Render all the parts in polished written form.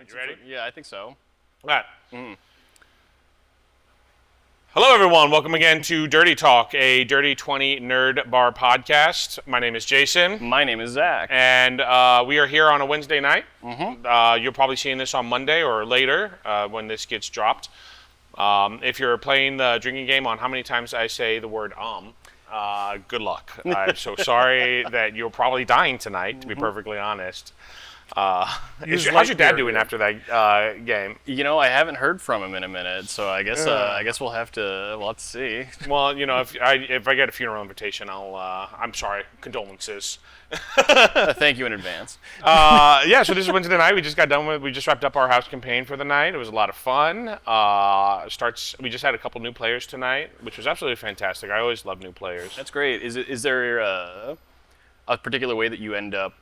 You ready? Yeah, I think so. All right. Hello, everyone. Welcome again to Dirty Talk, a Dirty 20 Nerd Bar podcast. My name is Jason. My name is Zach. And we are here on a Wednesday night. You'll probably see this on Monday or later when this gets dropped. If you're playing the drinking game on how many times I say the word good luck. I'm so sorry that you're probably dying tonight, to be perfectly honest. How's your dad doing after that game? You know, I haven't heard from him in a minute, so I guess we'll have to see. Well, you know, if I get a funeral invitation, I'm sorry, condolences. Thank you in advance. Yeah, so this is Wednesday night. We just wrapped up our house campaign for the night. It was a lot of fun. We just had a couple new players tonight, which was absolutely fantastic. I always love new players. That's great. Is there a particular way that you end up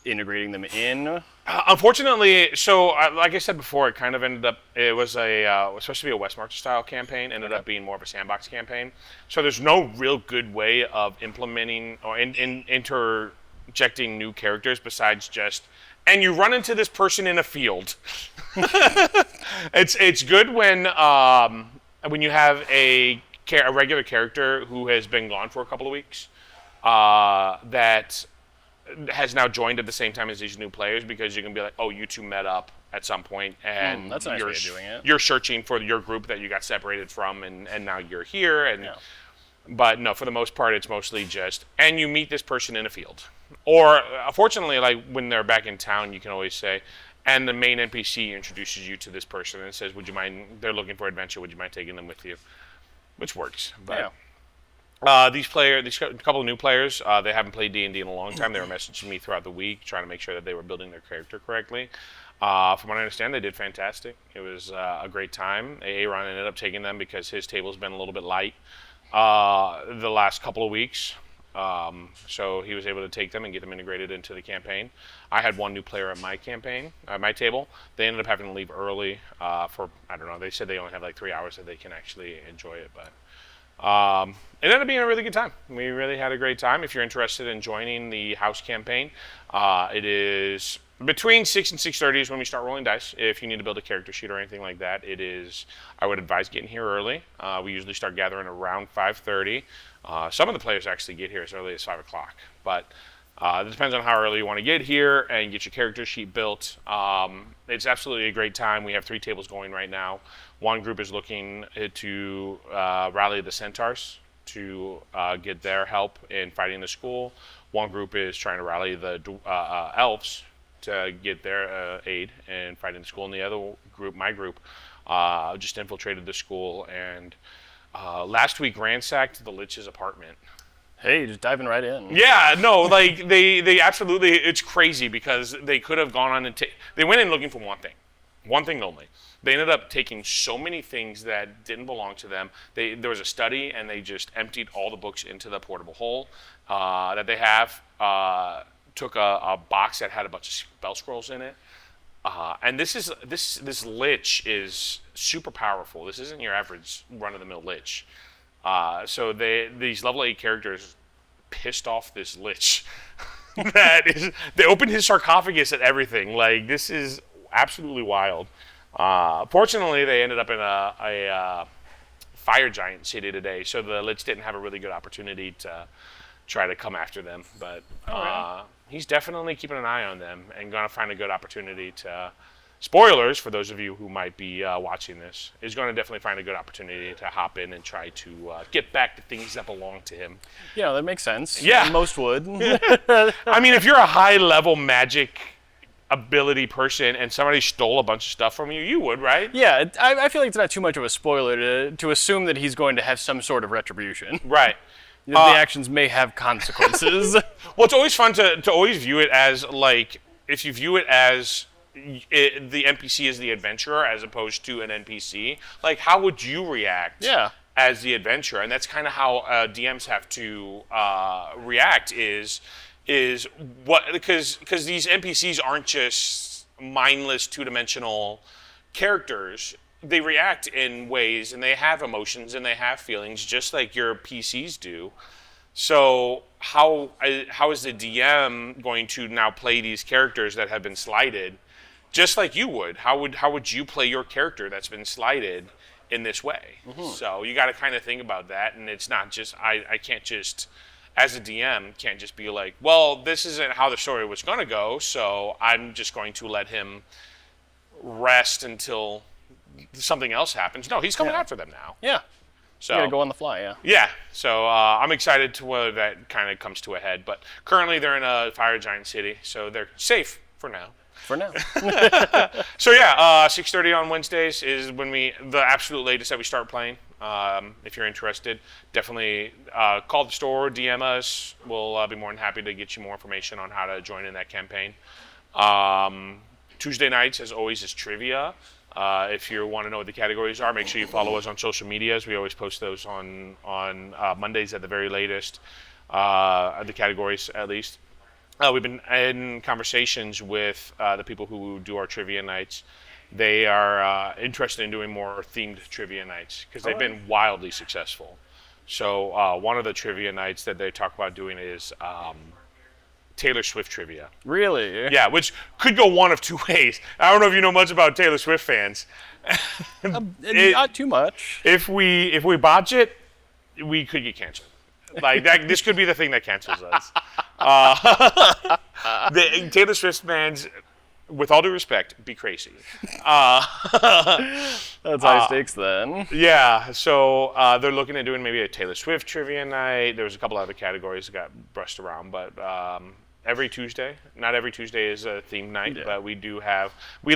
integrating them in? Unfortunately, so like I said before, it kind of ended up, it was supposed to be a Westmarch style campaign, ended up being more of a sandbox campaign. So there's no real good way of implementing or interjecting new characters besides just, and you run into this person in a field. It's good when you have a regular character who has been gone for a couple of weeks that has now joined at the same time as these new players, because you can be like, oh, you two met up at some point, and that's a nice way of doing it. You're searching for your group that you got separated from, and now you're here. But no, for the most part, it's mostly just, and you meet this person in a field. Or, fortunately, like when they're back in town, you can always say, and the main NPC introduces you to this person and says, would you mind, they're looking for adventure, would you mind taking them with you? Which works. But yeah. These couple of new players, they haven't played D&D in a long time. They were messaging me throughout the week, trying to make sure that they were building their character correctly. From what I understand, they did fantastic. It was a great time. Aaron ended up taking them because his table's been a little bit light the last couple of weeks. So he was able to take them and get them integrated into the campaign. I had one new player at my campaign, at my table. They ended up having to leave early for, I don't know, they said they only have like 3 hours that they can actually enjoy it, but it ended up being a really good time. We really had a great time. If you're interested in joining the house campaign, it is between 6 and 6:30 is when we start rolling dice. If you need to build a character sheet or anything like that, I would advise getting here early. We usually start gathering around 5:30. Some of the players actually get here as early as 5 o'clock, but it depends on how early you want to get here and get your character sheet built. It's absolutely a great time. We have 3 tables going right now. One group is looking to rally the centaurs to get their help in fighting the school. One group is trying to rally the elves to get their aid in fighting the school. And the other group, my group, just infiltrated the school and last week ransacked the Lich's apartment. Hey, just diving right in. Yeah, no, like they absolutely, it's crazy because they could have gone on and they went in looking for one thing only. They ended up taking so many things that didn't belong to them. There was a study, and they just emptied all the books into the portable hole that they have. Took a box that had a bunch of spell scrolls in it. And this lich is super powerful. This isn't your average run-of-the-mill lich. So these level 8 characters pissed off this lich. They opened his sarcophagus and everything. Like, this is absolutely wild. Fortunately, they ended up in a fire giant city today, so the lich didn't have a really good opportunity to try to come after them. But he's definitely keeping an eye on them and going to find a good opportunity to. Spoilers for those of you who might be watching this, is going to definitely find a good opportunity to hop in and try to get back the things that belong to him. Yeah, that makes sense. Yeah. Most would. I mean, if you're a high-level magic ability person and somebody stole a bunch of stuff from you, you would, right? Yeah, I feel like it's not too much of a spoiler to assume that he's going to have some sort of retribution. Right. The actions may have consequences. Well, it's always fun to always view it as, like, if you view it as the NPC is the adventurer as opposed to an NPC, like, how would you react as the adventurer? And that's kind of how DMs have to react is what, because these NPCs aren't just mindless two-dimensional characters. They react in ways, and they have emotions, and they have feelings, just like your PCs do. So how is the DM going to now play these characters that have been slighted just like you would. How would you play your character that's been slighted in this way? So you got to kind of think about that, and it's not just I can't just as a DM can't just be like, well, this isn't how the story was going to go, so I'm just going to let him rest until something else happens. No, he's coming after them now. Yeah. So You gotta go on the fly, yeah. yeah, so I'm excited to where that kind of comes to a head. But currently they're in a fire giant city, so they're safe for now. For now. So yeah, 6:30 on Wednesdays is when the absolute latest that we start playing. If you're interested, definitely call the store, DM us. We'll be more than happy to get you more information on how to join in that campaign. Tuesday nights, as always, is trivia. If you want to know what the categories are, make sure you follow us on social medias. We always post those on Mondays at the very latest, the categories at least. We've been in conversations with the people who do our trivia nights. They are interested in doing more themed trivia nights because they've been wildly successful. So one of the trivia nights that they talk about doing is Taylor Swift trivia. Really? Yeah, which could go one of two ways. I don't know if you know much about Taylor Swift fans. Not too much. If we botch it, we could get canceled. Like that, this could be the thing that cancels us. The Taylor Swift fans, with all due respect, be crazy. That's high stakes then. Yeah, so they're looking at doing maybe a Taylor Swift trivia night. There was a couple other categories that got brushed around, but every Tuesday, not every Tuesday is a themed night, but we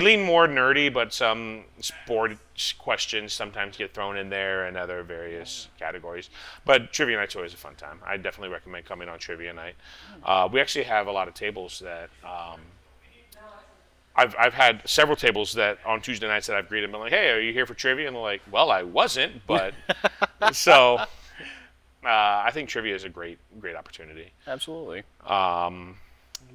lean more nerdy, but some sports questions sometimes get thrown in there and other various categories. But trivia night's always a fun time. I definitely recommend coming on trivia night. We actually have a lot of tables that I've had several tables that on Tuesday nights that I've greeted and been like, hey, are you here for trivia? And they're like, well, I wasn't, but so I think trivia is a great opportunity. Absolutely.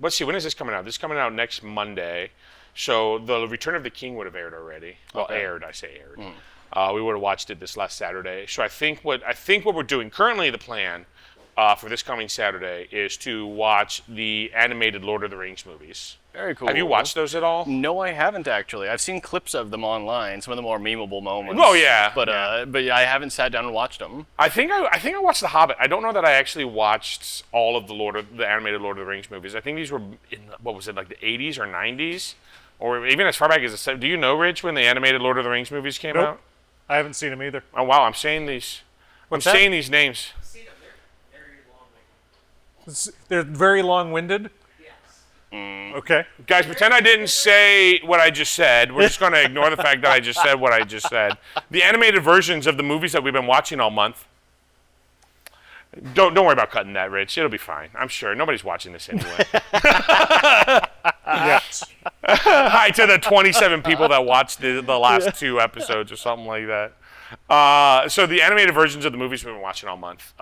Let's see, when is this coming out? This is coming out next Monday. So the Return of the King would have aired already. Well, aired, I say aired. We would have watched it this last Saturday. So I think what we're doing currently, the plan for this coming Saturday is to watch the animated Lord of the Rings movies. Very cool. Have you watched those at all? No, I haven't actually. I've seen clips of them online, some of the more memeable moments. Oh yeah. But I haven't sat down and watched them. I think I watched The Hobbit. I don't know that I actually watched all of the animated Lord of the Rings movies. I think these were in what was it, like the 80s or 90s, or even as far back as the 70s. Do you know, Rich, when the animated Lord of the Rings movies came out? I haven't seen them either. Oh wow, I'm saying these. Saying these names. They're very long-winded? Okay. Guys, pretend I didn't say what I just said. We're just going to ignore the fact that I just said what I just said. The animated versions of the movies that we've been watching all month. Don't worry about cutting that, Rich. It'll be fine. I'm sure. Nobody's watching this anyway. Yes. Hi to the 27 people that watched the last 2 episodes or something like that. So the animated versions of the movies we've been watching all month.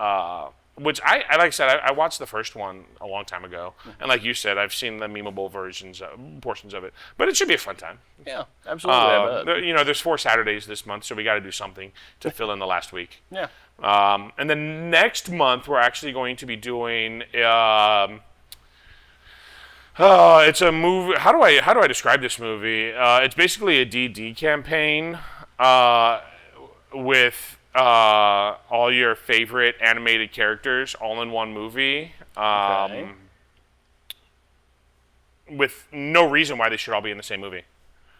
Which like I said, I watched the first one a long time ago, and like you said, I've seen the memeable versions, portions of it. But it should be a fun time. Yeah, absolutely. There's 4 Saturdays this month, so we got to do something to fill in the last week. Yeah. And then next month we're actually going to be doing. It's a movie. How do I describe this movie? It's basically a D&D campaign with all your favorite animated characters all in one movie. With no reason why they should all be in the same movie.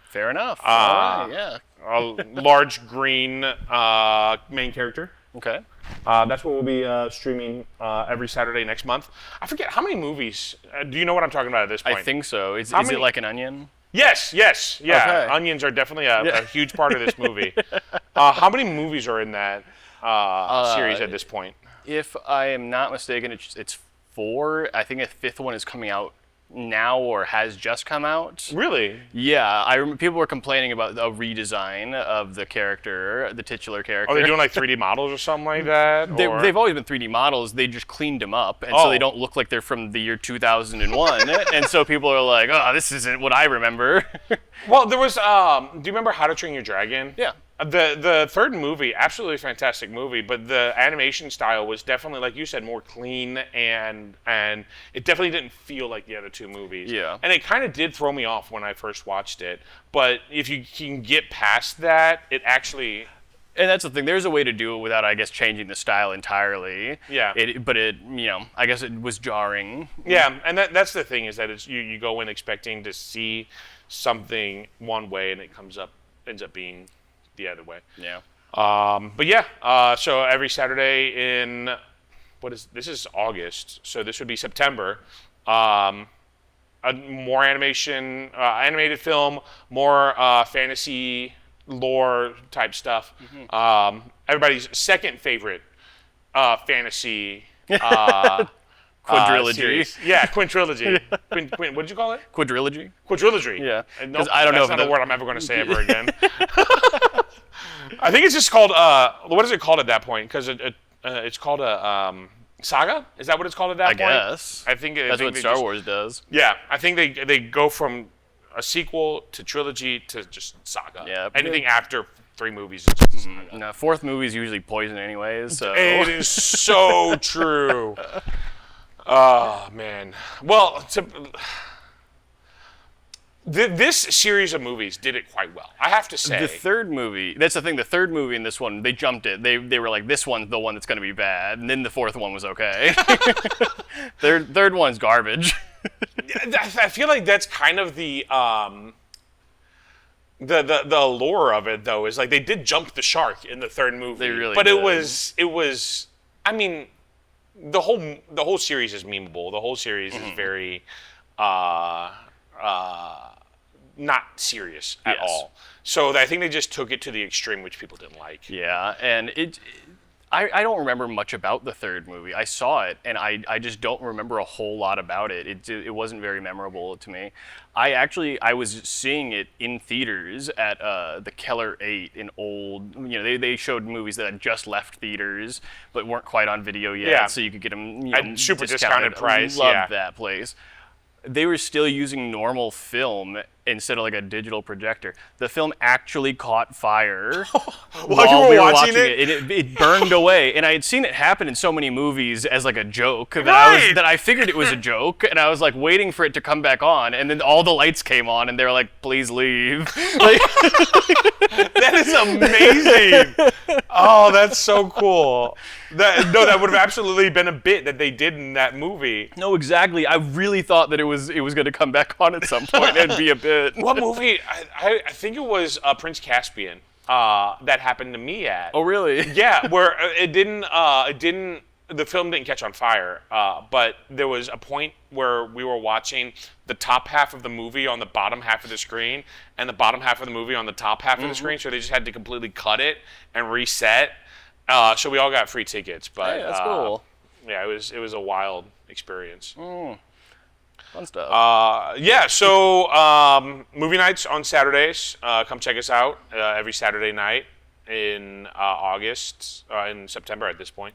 Fair enough. All right, yeah. A large green main character. Okay. That's what we'll be streaming every Saturday next month. I forget how many movies. Do you know what I'm talking about at this point? I think so. Is many- it like an onion? Yes, yeah. Okay. Onions are definitely a huge part of this movie. How many movies are in that series at this point? If I am not mistaken, it's 4. I think a 5th one is coming out now or has just come out. Really? Yeah, I remember people were complaining about a redesign of the character, the titular character. Are they doing like 3D models or something like that? They've always been 3D models. They just cleaned them up, and so they don't look like they're from the year 2001. And so people are like, "Oh, this isn't what I remember." Well, there was. Do you remember How to Train Your Dragon? Yeah. The third movie, absolutely fantastic movie, but the animation style was definitely, like you said, more clean, and it definitely didn't feel like the other two movies. Yeah. And it kind of did throw me off when I first watched it, but if you can get past that, it actually. And that's the thing. There's a way to do it without, I guess, changing the style entirely. Yeah. But I guess it was jarring. Yeah, and that's the thing, is that it's you go in expecting to see something one way, and it ends up being the other way. Yeah. But yeah, so every Saturday this is August, so this would be September. More animation, animated film, more fantasy lore type stuff. Everybody's second favorite fantasy Quadrilogy. series. Yeah, quintrilogy. What did you call it? Quadrilogy? Quadrilogy. Yeah. Nope, 'Cause I don't know that's if not a word I'm ever going to say ever again. I think it's just called, what is it called at that point? Because it's called a saga? Is that what it's called at that point? Guess. I think That's what Star Wars does. Yeah, I think they go from a sequel to trilogy to just saga. Yeah. Anything after 3 movies is just a saga. No, fourth movie is usually poison anyways, so. It is so true. Oh, man. Well, this series of movies did it quite well, I have to say. The third movie, that's the thing, the third movie in this one, they jumped it. They were like, this one's the one that's going to be bad, and then the fourth one was okay. Third one's garbage. I feel like that's kind of the allure of it, though, is like they did jump the shark in the third movie. They really but did. it was I mean, the whole series is memeable. The whole series is very not serious at Yes. all. So I think they just took it to the extreme, which people didn't like. Yeah, and I don't remember much about the third movie. I saw it, and I just don't remember a whole lot about it. It wasn't very memorable to me. I was seeing it in theaters at the Keller 8 in old, they showed movies that had just left theaters but weren't quite on video yet, Yeah. so you could get them At super discounted price, Loved yeah. that place. They were still using normal film instead of like a digital projector. The film actually caught fire While you were watching it? It burned away. And I had seen it happen in so many movies as like a joke that Right. I figured it was a joke, and I was like waiting for it to come back on, and then all the lights came on, and they were like, "Please leave." Like, That is amazing. Oh, that's so cool. That would have absolutely been a bit that they did in that movie. no, exactly. I really thought that it was going to come back on at some point and be a bit. What movie? I think it was Prince Caspian that happened to me at. Oh, really? Yeah, where the film didn't catch on fire, but there was a point where we were watching the top half of the movie on the bottom half of the screen and the bottom half of the movie on the top half of the screen, so they just had to completely cut it and reset. So we all got free tickets, but Hey, that's cool. yeah, it was a wild experience. Fun stuff. Yeah, so movie nights on Saturdays. Come check us out every Saturday night in August, in September at this point.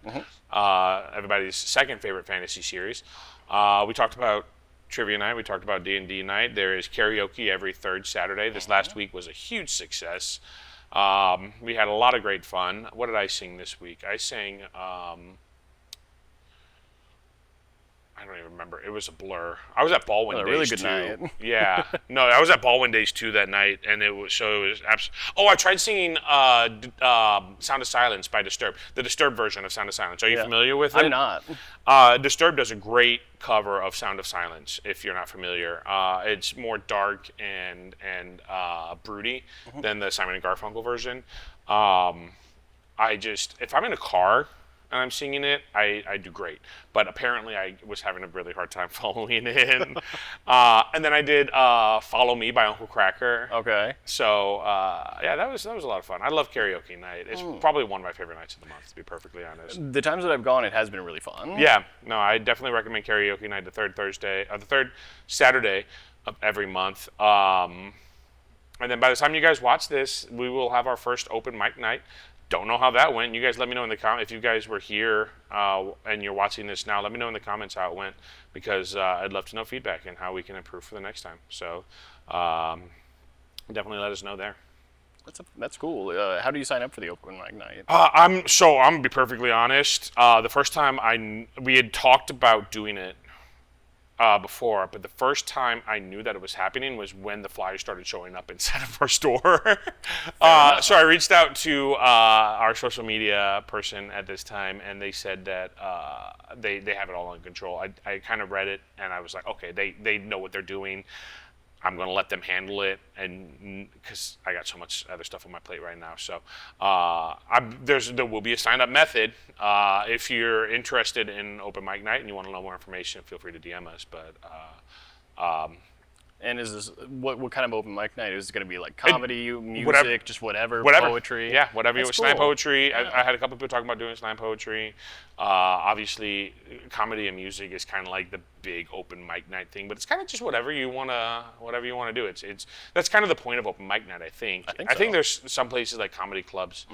Everybody's second favorite fantasy series. We talked about trivia night. We talked about D&D night. There is karaoke every third Saturday. This last week was a huge success. We had a lot of great fun. What did I sing this week? I sang... I don't even remember. It was a blur. I was at Baldwin Days really good too. night. Yeah. No, I was at Baldwin Days too that night, and it was Oh, I tried singing "Sound of Silence" by Disturbed, the Disturbed version of "Sound of Silence." Are you familiar with it? I'm not. Disturbed does a great cover of "Sound of Silence." If you're not familiar, it's more dark and broody than the Simon and Garfunkel version. If I'm in a car and I'm singing it, I do great. But apparently I was having a really hard time following in. And then I did Follow Me by Uncle Kracker. Okay. So, yeah, that was a lot of fun. I love karaoke night. It's probably one of my favorite nights of the month, to be perfectly honest. The times that I've gone, it has been really fun. Yeah, no, I definitely recommend karaoke night the third Saturday of every month. And then by the time you guys watch this, we will have our first open mic night. Don't know how that went. You guys let me know in the comments. If you guys were here and you're watching this now, let me know in the comments how it went, because I'd love to know feedback and how we can improve for the next time. So definitely let us know there. That's cool. How do you sign up for the open mic night? I'm gonna be perfectly honest. The first time we had talked about doing it before, but the first time I knew that it was happening was when the flyers started showing up inside of our store. So I reached out to our social media person at this time, and they said that they have it all under control. I kind of read it, and I was like, okay, they know what they're doing. I'm going to let them handle it, and because I got so much other stuff on my plate right now. So there will be a sign-up method. If you're interested in open mic night and you want to know more information, feel free to DM us. But And is this what kind of open mic night? Is it going to be like comedy, music, whatever- just whatever, whatever poetry? Yeah, whatever you That's want. Slam cool. poetry. I had a couple people talking about doing slam poetry. Obviously, comedy and music is kind of like the big open mic night thing, but it's kind of just whatever you wanna do. It's that's kind of the point of open mic night, I think. I think so. There's some places like comedy clubs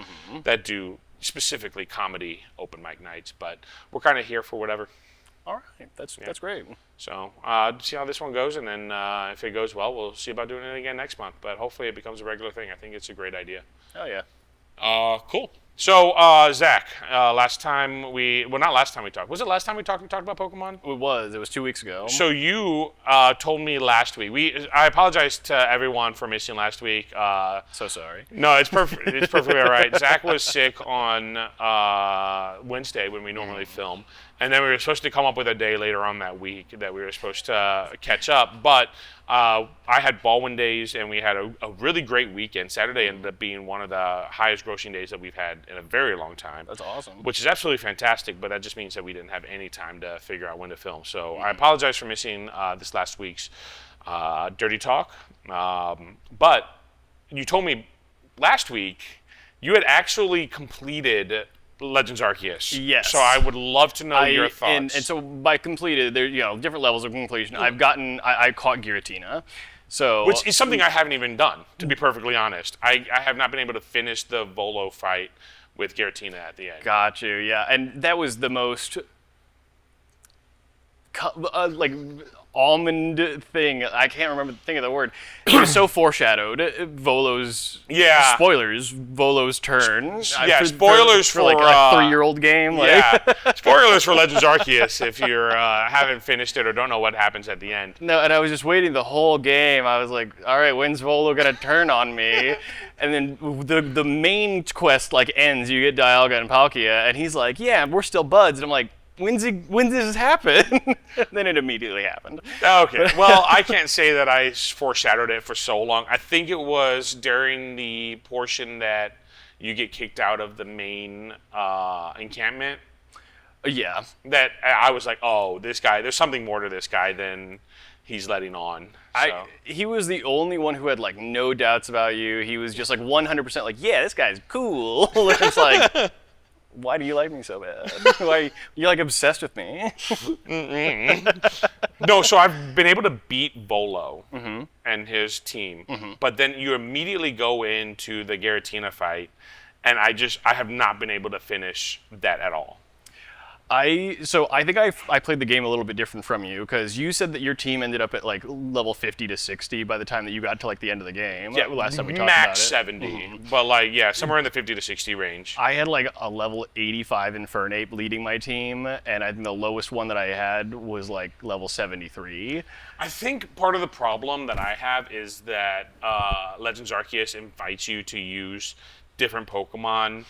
that do specifically comedy open mic nights, but we're kind of here for whatever. All right, that's great. So see how this one goes, and then if it goes well, we'll see about doing it again next month. But hopefully, it becomes a regular thing. I think it's a great idea. Oh yeah. Cool. So, Zach, not last time we talked. Was it last time we talked about Pokemon? It was 2 weeks ago. So you told me last week. I apologize to everyone for missing last week. So sorry. No, it's perfect. It's perfectly all right. Zach was sick on Wednesday when we normally film, and then we were supposed to come up with a day later on that week that we were supposed to catch up. But I had Baldwin days, and we had a really great weekend. Saturday ended up being one of the highest grossing days that we've had in a very long time. That's awesome. Which is absolutely fantastic, but that just means that we didn't have any time to figure out when to film. So I apologize for missing this last week's Dirty Talk. But you told me last week you had actually completed Legends Arceus. Yes. So I would love to know your thoughts. And so by completed, there different levels of completion. I caught Giratina. So Which is something I haven't even done, to be perfectly honest. I have not been able to finish the Volo fight with Giratina at the end. got you, yeah. And that was the most like almond thing. I can't remember the thing of the word. It was so foreshadowed. Volo's spoilers. Volo's turn. Spoilers for like a 3-year-old game. Like. Yeah, spoilers for Legends Arceus if you haven't finished it or don't know what happens at the end. No, and I was just waiting the whole game. I was like, all right, when's Volo gonna turn on me? And then the main quest like ends. You get Dialga and Palkia, and he's like, yeah, we're still buds. And I'm like, when did this happen? Then it immediately happened. Okay. Well, I can't say that I foreshadowed it for so long. I think it was during the portion that you get kicked out of the main encampment. Yeah. That I was like, oh, this guy, there's something more to this guy than he's letting on. So. He was the only one who had like no doubts about you. He was just like 100% like, yeah, this guy's cool. It's like, why do you like me so bad? Why you're like obsessed with me? No, so I've been able to beat Volo and his team, but then you immediately go into the Giratina fight, and I have not been able to finish that at all. I think I played the game a little bit different from you because you said that your team ended up at like level 50 to 60 by the time that you got to like the end of the game. Yeah, last time we talked max about it. 70, but like somewhere in the 50 to 60 range. I had like a level 85 Infernape leading my team, and I think the lowest one that I had was like level 73. I think part of the problem that I have is that Legends Arceus invites you to use different Pokemon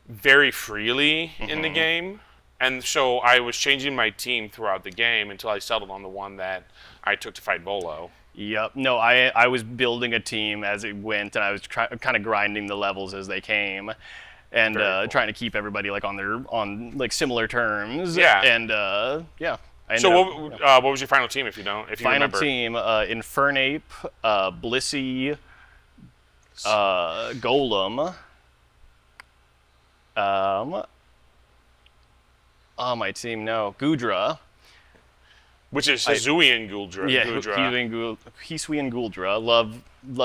very freely in the game. And so I was changing my team throughout the game until I settled on the one that I took to fight Volo. Yep. No, I was building a team as it went, and I was kind of grinding the levels as they came, and Cool. trying to keep everybody like on like similar terms. Yeah. And yeah. So what was your final team, if you remember? Final team: Infernape, Blissey, Golem. My team, no. Gudra. Which is Hisuian Gudra. Yeah, Gudra. Hisuian Gudra. Love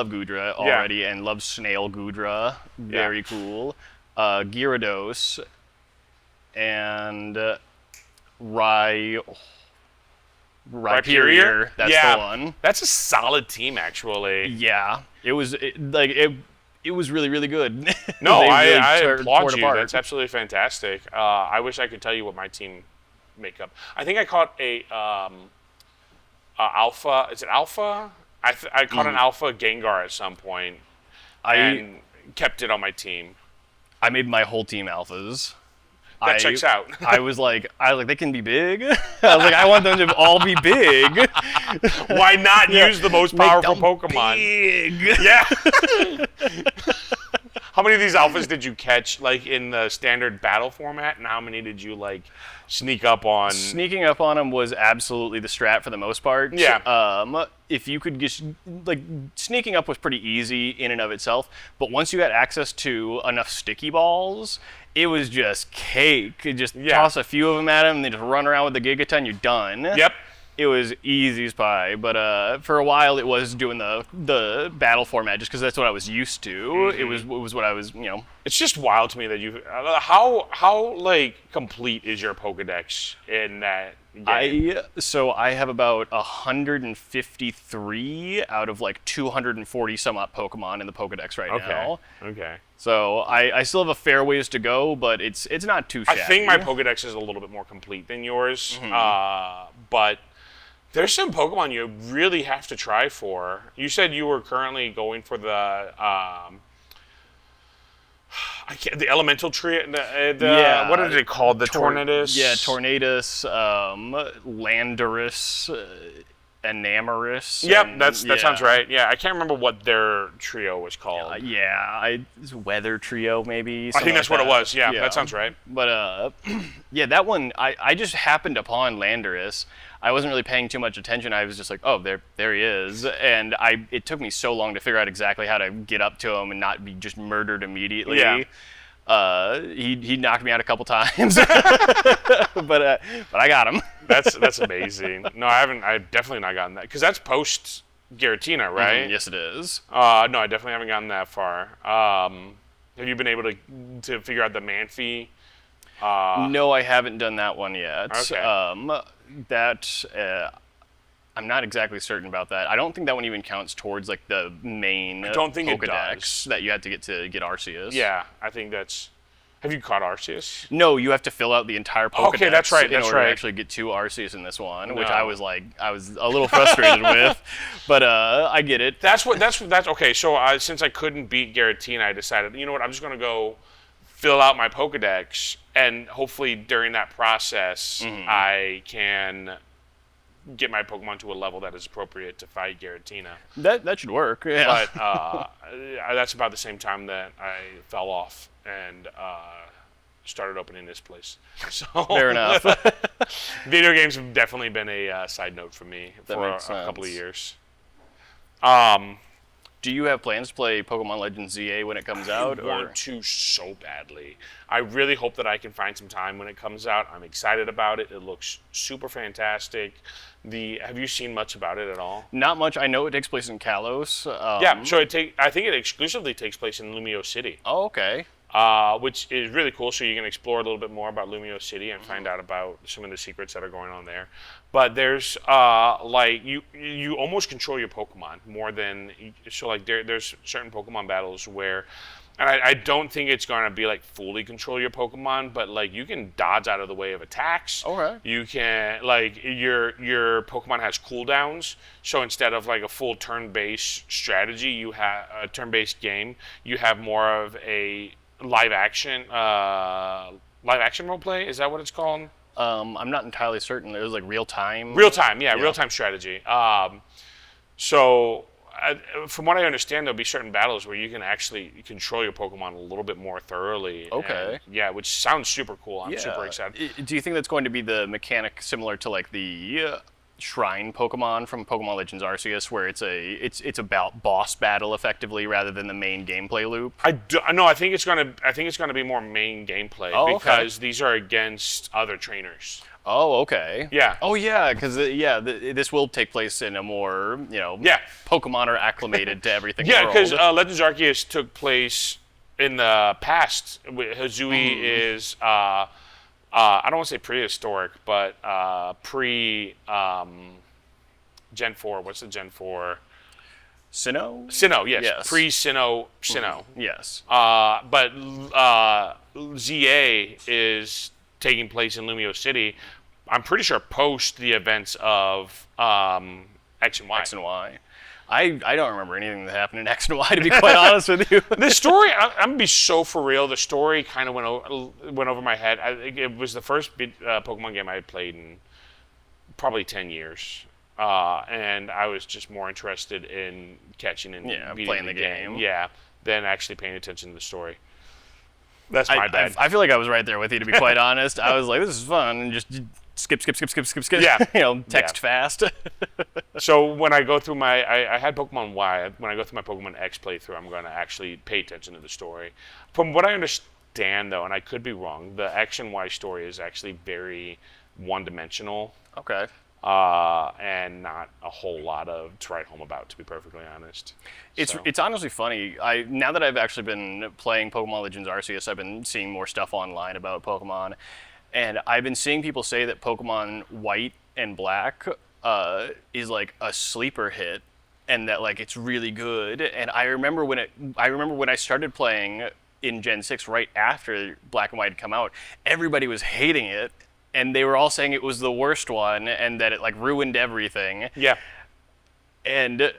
Gudra already, and love Snail Gudra. Very cool. Gyarados. And Rhyperior. That's the one. That's a solid team, actually. Yeah. It was it was really, really good. No, They I, really I tore applaud it you. apart. That's absolutely fantastic. I wish I could tell you what my team makeup. I think I caught a alpha. Is it alpha? I caught an alpha Gengar at some point I and kept it on my team. I made my whole team alphas. That checks out. I was like, they can be big. I was like, I want them to all be big. Why not use the most Make powerful them Pokemon? Big. Yeah. How many of these alphas did you catch, like, in the standard battle format, and how many did you, like, sneak up on? Sneaking up on them was absolutely the strat for the most part. Yeah. If you could just, like, sneaking up was pretty easy in and of itself, but once you got access to enough sticky balls, it was just cake. You just toss a few of them at him, and they just run around with the Gigaton, you're done. Yep. It was easy as pie, but for a while it was doing the battle format just because that's what I was used to. It was what I was, It's just wild to me that you how like complete is your Pokedex in that game? I have about 153 out of like 240 some odd Pokemon in the Pokedex right now. Okay. So I still have a fair ways to go, but it's not too shabby. I think my Pokedex is a little bit more complete than yours, but there's some Pokemon you really have to try for. You said you were currently going for the the elemental tree. What is it called? The Tornadus. Yeah, Tornadus, Landorus, Enamorous. Yep, that sounds right. Yeah, I can't remember what their trio was called. It's Weather Trio maybe. I think that's what it was. Yeah, that sounds right. But yeah, that one I just happened upon Landorus. I wasn't really paying too much attention. I was just like, oh, there he is, and it took me so long to figure out exactly how to get up to him and not be just murdered immediately. Yeah. He knocked me out a couple times, but I got him. That's amazing. No, I haven't. I've definitely not gotten that because that's post Giratina, right? Yes, it is. No, I definitely haven't gotten that far. Have you been able to figure out the Manphy? No, I haven't done that one yet. Okay. I'm not exactly certain about that. I don't think that one even counts towards like the main I don't think it Pokedex does. that you have to get Arceus. Yeah, I think that's. Have you caught Arceus? No, you have to fill out the entire Pokedex. Okay, that's right. In order to actually get to Arceus in this one, which I was a little frustrated with, but I get it. That's okay. So since I couldn't beat Giratina, I decided, you know what, I'm just gonna go fill out my Pokedex, and hopefully during that process, I can get my Pokemon to a level that is appropriate to fight Giratina. That should work. Yeah. But that's about the same time that I fell off and started opening this place. So Fair enough. Video games have definitely been a side note for me for a couple of years. Do you have plans to play Pokemon Legends ZA when it comes out? I want to so badly. I really hope that I can find some time when it comes out. I'm excited about it. It looks super fantastic. Have you seen much about it at all? Not much. I know it takes place in Kalos. Yeah, so I think it exclusively takes place in Lumio City. Oh, okay. Which is really cool. So you can explore a little bit more about Lumio City and find out about some of the secrets that are going on there. But there's like you almost control your Pokemon more than there's certain Pokemon battles where, and I don't think it's going to be like fully control your Pokemon, but like you can dodge out of the way of attacks. Okay. You can like your Pokemon has cooldowns, so instead of like a full turn-based strategy, you have a turn-based game. You have more of a live action role play. Is that what it's called? I'm not entirely certain. It was like real time. Real time strategy. So from what I understand, there'll be certain battles where you can actually control your Pokemon a little bit more thoroughly. Okay. And, which sounds super cool. I'm super excited. Do you think that's going to be the mechanic similar to like the Shrine Pokemon from Pokemon Legends Arceus, where it's about boss battle effectively rather than the main gameplay loop? No, I think it's gonna be more main gameplay because these are against other trainers. Oh, okay. Yeah. Oh, yeah, because this will take place in a more Pokemon are acclimated to everything. Yeah, because Legends Arceus took place in the past. Hazui is I don't want to say prehistoric, but pre Gen 4. What's the Gen 4? Sinnoh? Sinnoh, yes. Yes. Pre-Sinnoh, Sinnoh. Yes. But ZA is taking place in Lumio City. I'm pretty sure post the events of X and Y. X and Y. I don't remember anything that happened in X and Y, to be quite honest with you. The story, I'm gonna be so for real. The story kind of went over my head. It was the first Pokemon game I had played in probably 10 years. And I was just more interested in catching and beating playing the game. Yeah, than actually paying attention to the story. That's my bad. I feel like I was right there with you, to be quite honest. I was like, this is fun, and just skip. Yeah. Text fast. So when I go through I had Pokemon Y. When I go through my Pokemon X playthrough, I'm going to actually pay attention to the story. From what I understand, though, and I could be wrong, the X and Y story is actually very one-dimensional. Okay. And not a whole lot to write home about, to be perfectly honest. It's honestly funny. Now that I've actually been playing Pokemon Legends Arceus, I've been seeing more stuff online about Pokemon, and I've been seeing people say that Pokemon White and Black is like a sleeper hit, and that like it's really good. And I remember when I started playing in Gen 6 right after Black and White had come out, everybody was hating it. And they were all saying it was the worst one, and that it like ruined everything. Yeah. And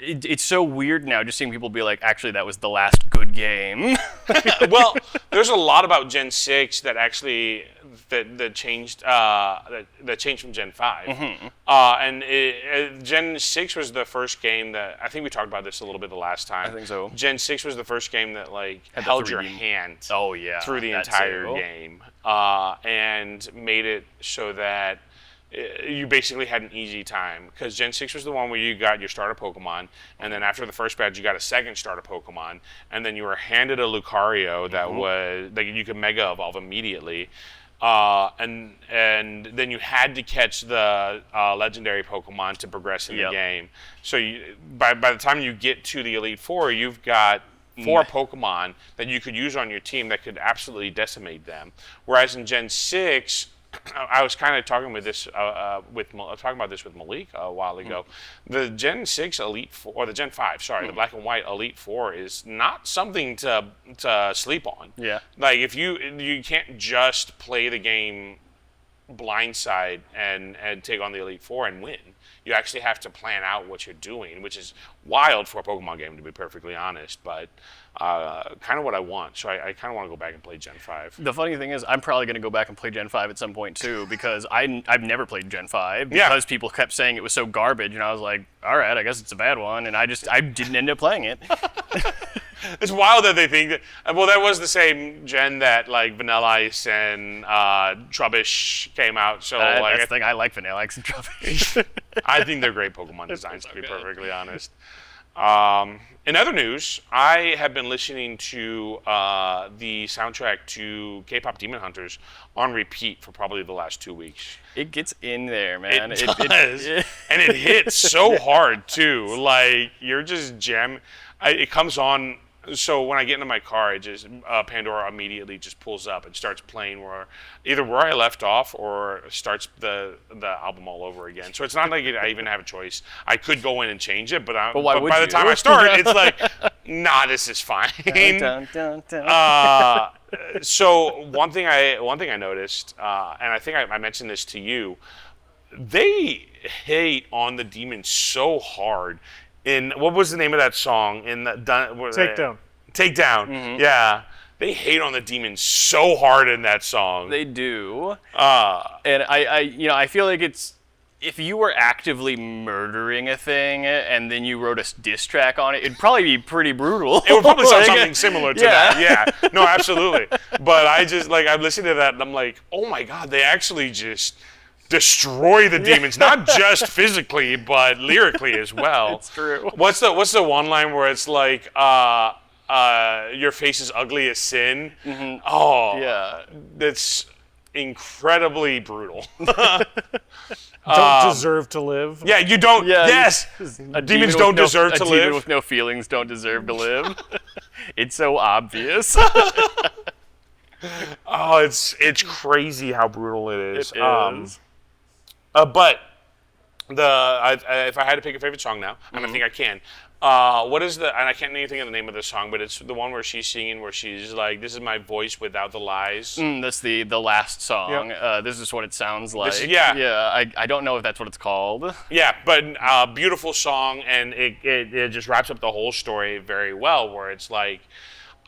it's so weird now just seeing people be like, actually, that was the last good game. Well, there's a lot about Gen 6 that actually that changed that changed from Gen 5. Mm-hmm. And Gen 6 was the first game that I think we talked about this a little bit the last time. I think so. Gen 6 was the first game that like Had the held your 3D. hand. Oh yeah, through the that entire too. game, and made it so that you basically had an easy time, because Gen 6 was the one where you got your starter Pokemon, and then after the first badge you got a second starter Pokemon, and then you were handed a Lucario that was that you could Mega Evolve immediately, and then you had to catch the legendary Pokemon to progress in the game. So by the time you get to the Elite Four, you've got 4 Pokemon that you could use on your team that could absolutely decimate them. Whereas in Gen 6, I was kind of talking about this with Malik a while ago. The Gen 6 Elite Four, or the Gen 5, sorry, the Black and White Elite Four is not something to sleep on. Yeah. Like if you can't just play the game blindside and take on the Elite Four and win. You actually have to plan out what you're doing, which is wild for a Pokemon game, to be perfectly honest, but kind of what I want. So I kind of want to go back and play Gen 5. The funny thing is, I'm probably going to go back and play Gen 5 at some point too, because I've never played Gen 5 because people kept saying it was so garbage, and I was like, all right, I guess it's a bad one, and I didn't end up playing it. It's wild that they think that. Well, that was the same gen that like Vanilla Ice and Trubbish came out. So That's the thing. I like Vanilla Ice and Trubbish. I think they're great Pokemon designs, to be perfectly honest. In other news, I have been listening to the soundtrack to K-pop Demon Hunters on repeat for probably the last 2 weeks. It gets in there, man. It does. And it hits so hard, too. Like, you're just jamming. It comes on. So when I get into my car, it just Pandora immediately just pulls up and starts playing either where I left off or starts the album all over again. So it's not like I even have a choice. I could go in and change it, but by the time I start, it's like, nah, this is fine. Dun, dun, dun. So one thing I noticed, and I think I mentioned this to you, they hate on the demons so hard. What was the name of that song? Takedown. Takedown. Yeah. They hate on the demons so hard in that song. They do. And I feel like it's, if you were actively murdering a thing and then you wrote a diss track on it, it'd probably be pretty brutal. It would probably sound something similar to that. Yeah. No, absolutely. But I'm listening to that and I'm like, oh my God, they actually just destroy the demons, not just physically, but lyrically as well. It's true. What's the one line where it's like, your face is ugly as sin? Mm-hmm. Oh, yeah. That's incredibly brutal. Don't deserve to live. Yeah, you don't. Yeah, yes, demons don't deserve to live. A demon with no feelings don't deserve to live. It's so obvious. Oh, it's crazy how brutal it is. It is. But if I had to pick a favorite song now, and I think I can, What is the? And I can't even think of the name of the song, but it's the one where she's singing, where she's like, "This is my voice without the lies." That's the last song. Yep. This is what it sounds like. Yeah. Yeah. I don't know if that's what it's called. Yeah, but beautiful song, and it just wraps up the whole story very well. Where it's like,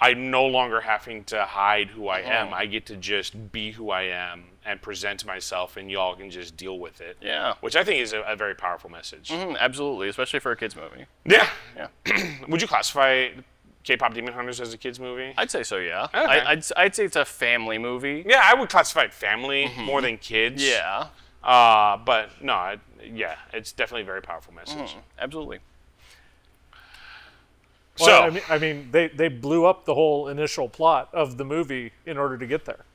I'm no longer having to hide who I am. I get to just be who I am and present myself, and y'all can just deal with it. Yeah. Which I think is a very powerful message. Absolutely, especially for a kids movie. Yeah. Yeah. Would you classify K-pop Demon Hunters as a kids movie? I'd say so. Yeah. Okay. I'd say it's a family movie. Yeah, I would classify it family more than kids. Yeah. But no, it's definitely a very powerful message. Absolutely. Well, So, I mean, they blew up the whole initial plot of the movie in order to get there.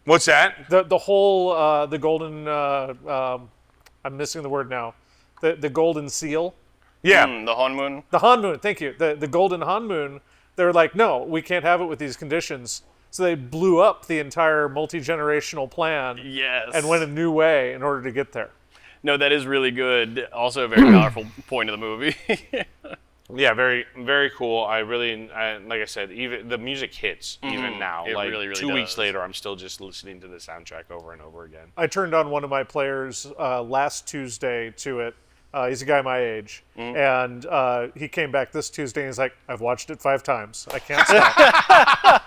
what's that? The whole the golden I'm missing the word now. The golden seal, Yeah. The Honmoon. the Hanmoon. Thank you. The golden Hanmoon. They're like, no, we can't have it with these conditions. So they blew up the entire multi-generational plan Yes. and went a new way in order to get there. No, that is really good. Also, a very powerful point of the movie. Yeah, very, very cool. Like I said, even the music hits even now. It Like really, really 2 weeks does. later, I'm still just listening to the soundtrack over and over again. I turned on one of my players last Tuesday to it. He's a guy my age, and he came back this Tuesday and he's like, "I've watched it 5 times. I can't stop."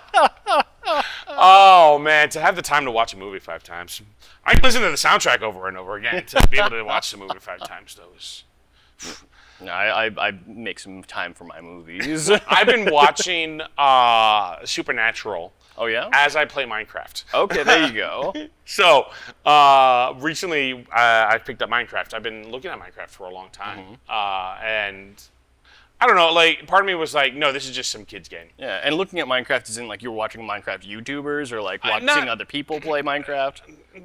Oh man, to have the time to watch a movie 5 times, I can listen to the soundtrack over and over again. To be able to watch the movie 5 times, though, is. No, I make some time for my movies. I've been watching Supernatural Oh yeah. as I play Minecraft. Okay, there you go. So, recently I picked up Minecraft. I've been looking at Minecraft for a long time. And I don't know, like, part of me was like, no, this is just some kid's game. Yeah, and looking at Minecraft is in like you're watching Minecraft YouTubers or like watching not- other people play Minecraft.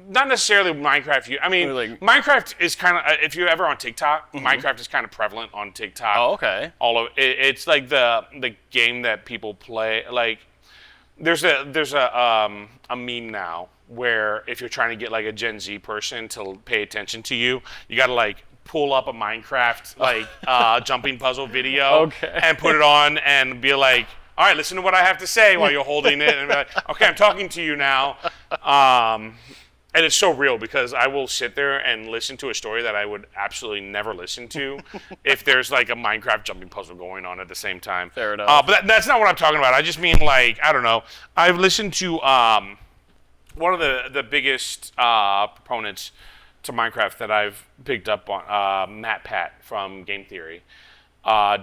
Not necessarily Minecraft. I mean, Or like- Minecraft is kind of, if you're ever on TikTok, Minecraft is kind of prevalent on TikTok. Oh, okay. All of it's like the game that people play. Like, there's a meme now where if you're trying to get like a Gen Z person to pay attention to you, you got to like pull up a Minecraft like jumping puzzle video Okay. and put it on and be like, all right, listen to what I have to say while you're holding it, and be like, okay, I'm talking to you now. And it's so real because I will sit there and listen to a story that I would absolutely never listen to if there's like a Minecraft jumping puzzle going on at the same time. Fair enough. But that's not what I'm talking about. I just mean like, I don't know. I've listened to one of the biggest proponents to Minecraft that I've picked up on, Matt Pat from Game Theory.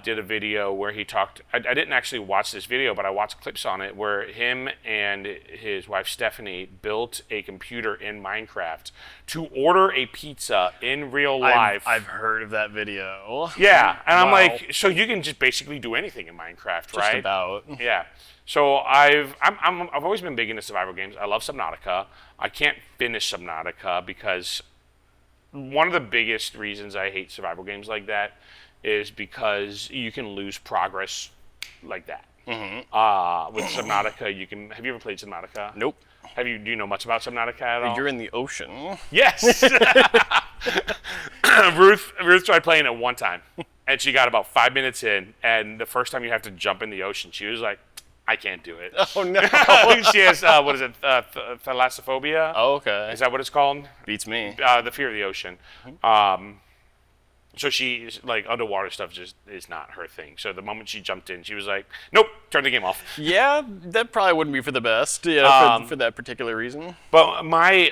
Did a video where he talked. I didn't actually watch this video, but I watched clips on it where him and his wife Stephanie built a computer in Minecraft to order a pizza in real life. I've heard of that video. Yeah, and I'm Wow. like, so you can just basically do anything in Minecraft, Just right? about. Yeah. So I've always been big into survival games. I love Subnautica. I can't finish Subnautica because one of the biggest reasons I hate survival games like that is because you can lose progress like that. With Subnautica, you can. Have you ever played Subnautica? Nope. Do you know much about Subnautica at all? You're in the ocean. Yes. Ruth tried playing it one time, and she got about 5 minutes in, and the first time you have to jump in the ocean, she was like, "I can't do it." Oh no. She has what is it? Thalassophobia. Oh, okay. Is that what it's called? Beats me. The fear of the ocean. So she's like underwater stuff just is not her thing. So the moment she jumped in, she was like, "Nope, turn the game off." Yeah, that probably wouldn't be for the best. Yeah, for that particular reason. But my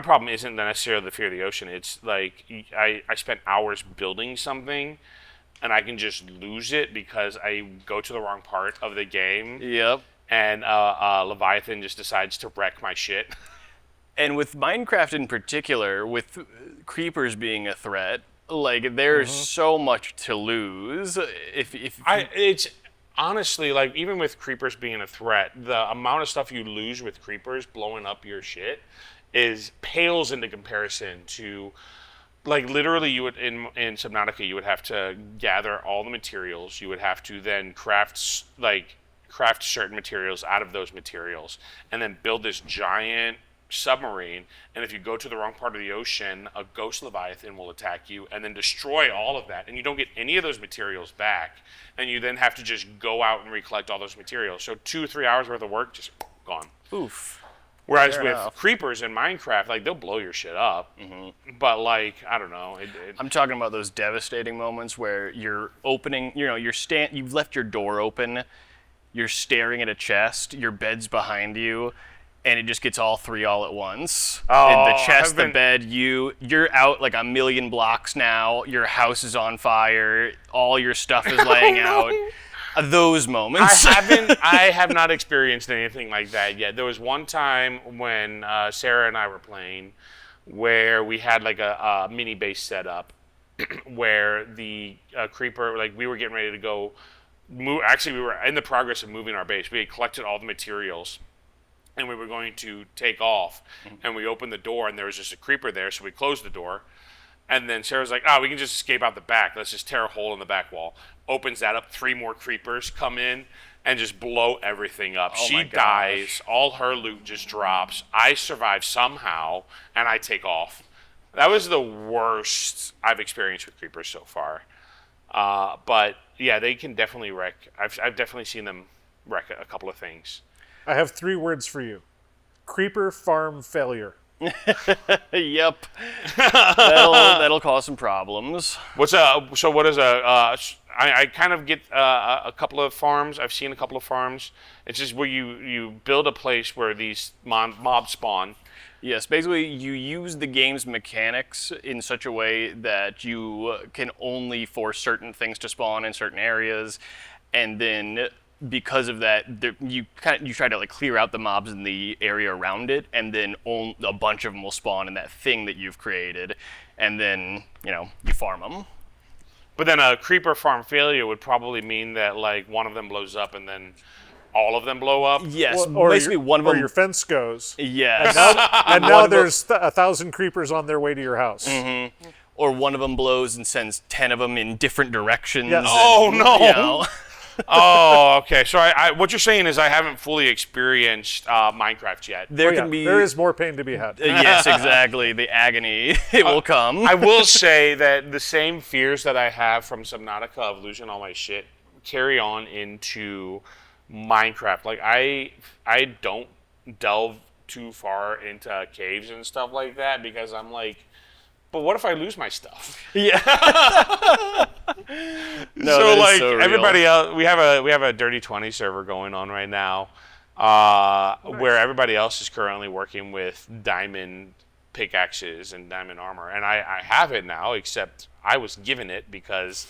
problem isn't necessarily the fear of the ocean. It's like I spent hours building something, and I can just lose it because I go to the wrong part of the game, Yep. and Leviathan just decides to wreck my shit. And with Minecraft in particular, with creepers being a threat, like there's so much to lose. If It's honestly like even with creepers being a threat, the amount of stuff you lose with creepers blowing up your shit pales into comparison to. Like literally, you would in Subnautica, you would have to gather all the materials. You would have to then craft certain materials out of those materials, and then build this giant submarine, and if you go to the wrong part of the ocean, a ghost leviathan will attack you and then destroy all of that, and you don't get any of those materials back, and you then have to just go out and recollect all those materials. So 2 or 3 hours worth of work just gone. Oof. Whereas Fair with enough. creepers in Minecraft, like they'll blow your shit up, but like I don't know. I'm talking about those devastating moments where you're opening, you've left your door open, you're staring at a chest, your bed's behind you, and it just gets all three all at once. Oh, the chest, I've the been- bed, you're out like a million blocks now. Your house is on fire. All your stuff is laying out. Those moments. I have not experienced anything like that yet. There was one time when Sarah and I were playing where we had like a mini base set up where the creeper, like we were getting ready to go move. Actually, we were in the progress of moving our base. We had collected all the materials and we were going to take off. And we opened the door and there was just a creeper there, so we closed the door. And then Sarah's like, we can just escape out the back. Let's just tear a hole in the back wall. Opens that up. 3 more creepers come in and just blow everything up. Oh She my gosh. dies. All her loot just drops. I survive somehow, and I take off. That was the worst I've experienced with creepers so far. But, yeah, they can definitely wreck. I've definitely seen them wreck a couple of things. I have 3 words for you: creeper farm failure. Yep. That'll cause some problems. So what is I kind of get a couple of farms. I've seen a couple of farms. It's just where you build a place where these mobs spawn. Yes, basically you use the game's mechanics in such a way that you can only force certain things to spawn in certain areas, and then because of that, you try to like clear out the mobs in the area around it, and then a bunch of them will spawn in that thing that you've created, and then you farm them. But then a creeper farm failure would probably mean that like one of them blows up and then all of them blow up. Yes, Or basically one of them. Or your fence goes. Yes. And now there's 1,000 creepers on their way to your house. Or one of them blows and sends 10 of them in different directions. Yes. and, Oh, no. you know. Oh, okay. So what you're saying is I haven't fully experienced Minecraft yet. There Yeah, can be. there is more pain to be had. Yes, exactly. The agony. It will come. I will say that the same fears that I have from Subnautica of losing all my shit carry on into Minecraft. Like I don't delve too far into caves and stuff like that because I'm like, but what if I lose my stuff? Yeah. No, So that is like so real. everybody else, we have a Dirty 20 server going on right now, where everybody else is currently working with diamond pickaxes and diamond armor, and I have it now. Except I was given it because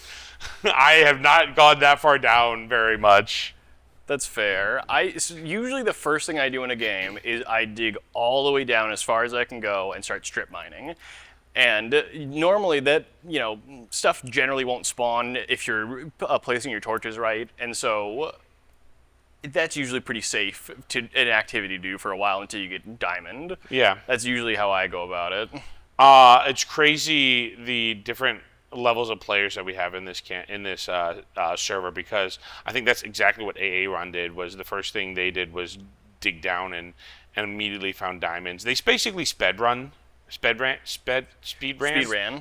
I have not gone that far down very much. That's fair. Usually the first thing I do in a game is I dig all the way down as far as I can go and start strip mining. And normally that, stuff generally won't spawn if you're placing your torches right. And so that's usually pretty safe an activity to do for a while until you get diamond. Yeah. That's usually how I go about it. It's crazy the different levels of players that we have in this server because I think that's exactly what Aaron did. Was the first thing they did was dig down and immediately found diamonds. They basically speed ran.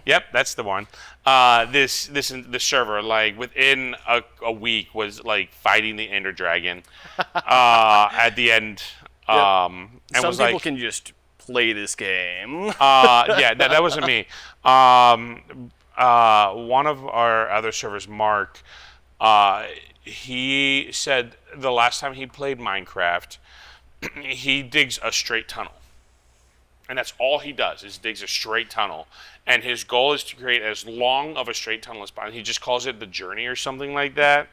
Yep, that's the one. The server like within a week was like fighting the Ender Dragon at the end. And Some was people like, can just play this game. yeah, that wasn't me. One of our other servers, Mark, he said the last time he played Minecraft, he digs a straight tunnel. And that's all he does is digs a straight tunnel. And his goal is to create as long of a straight tunnel as possible. He just calls it the journey or something like that.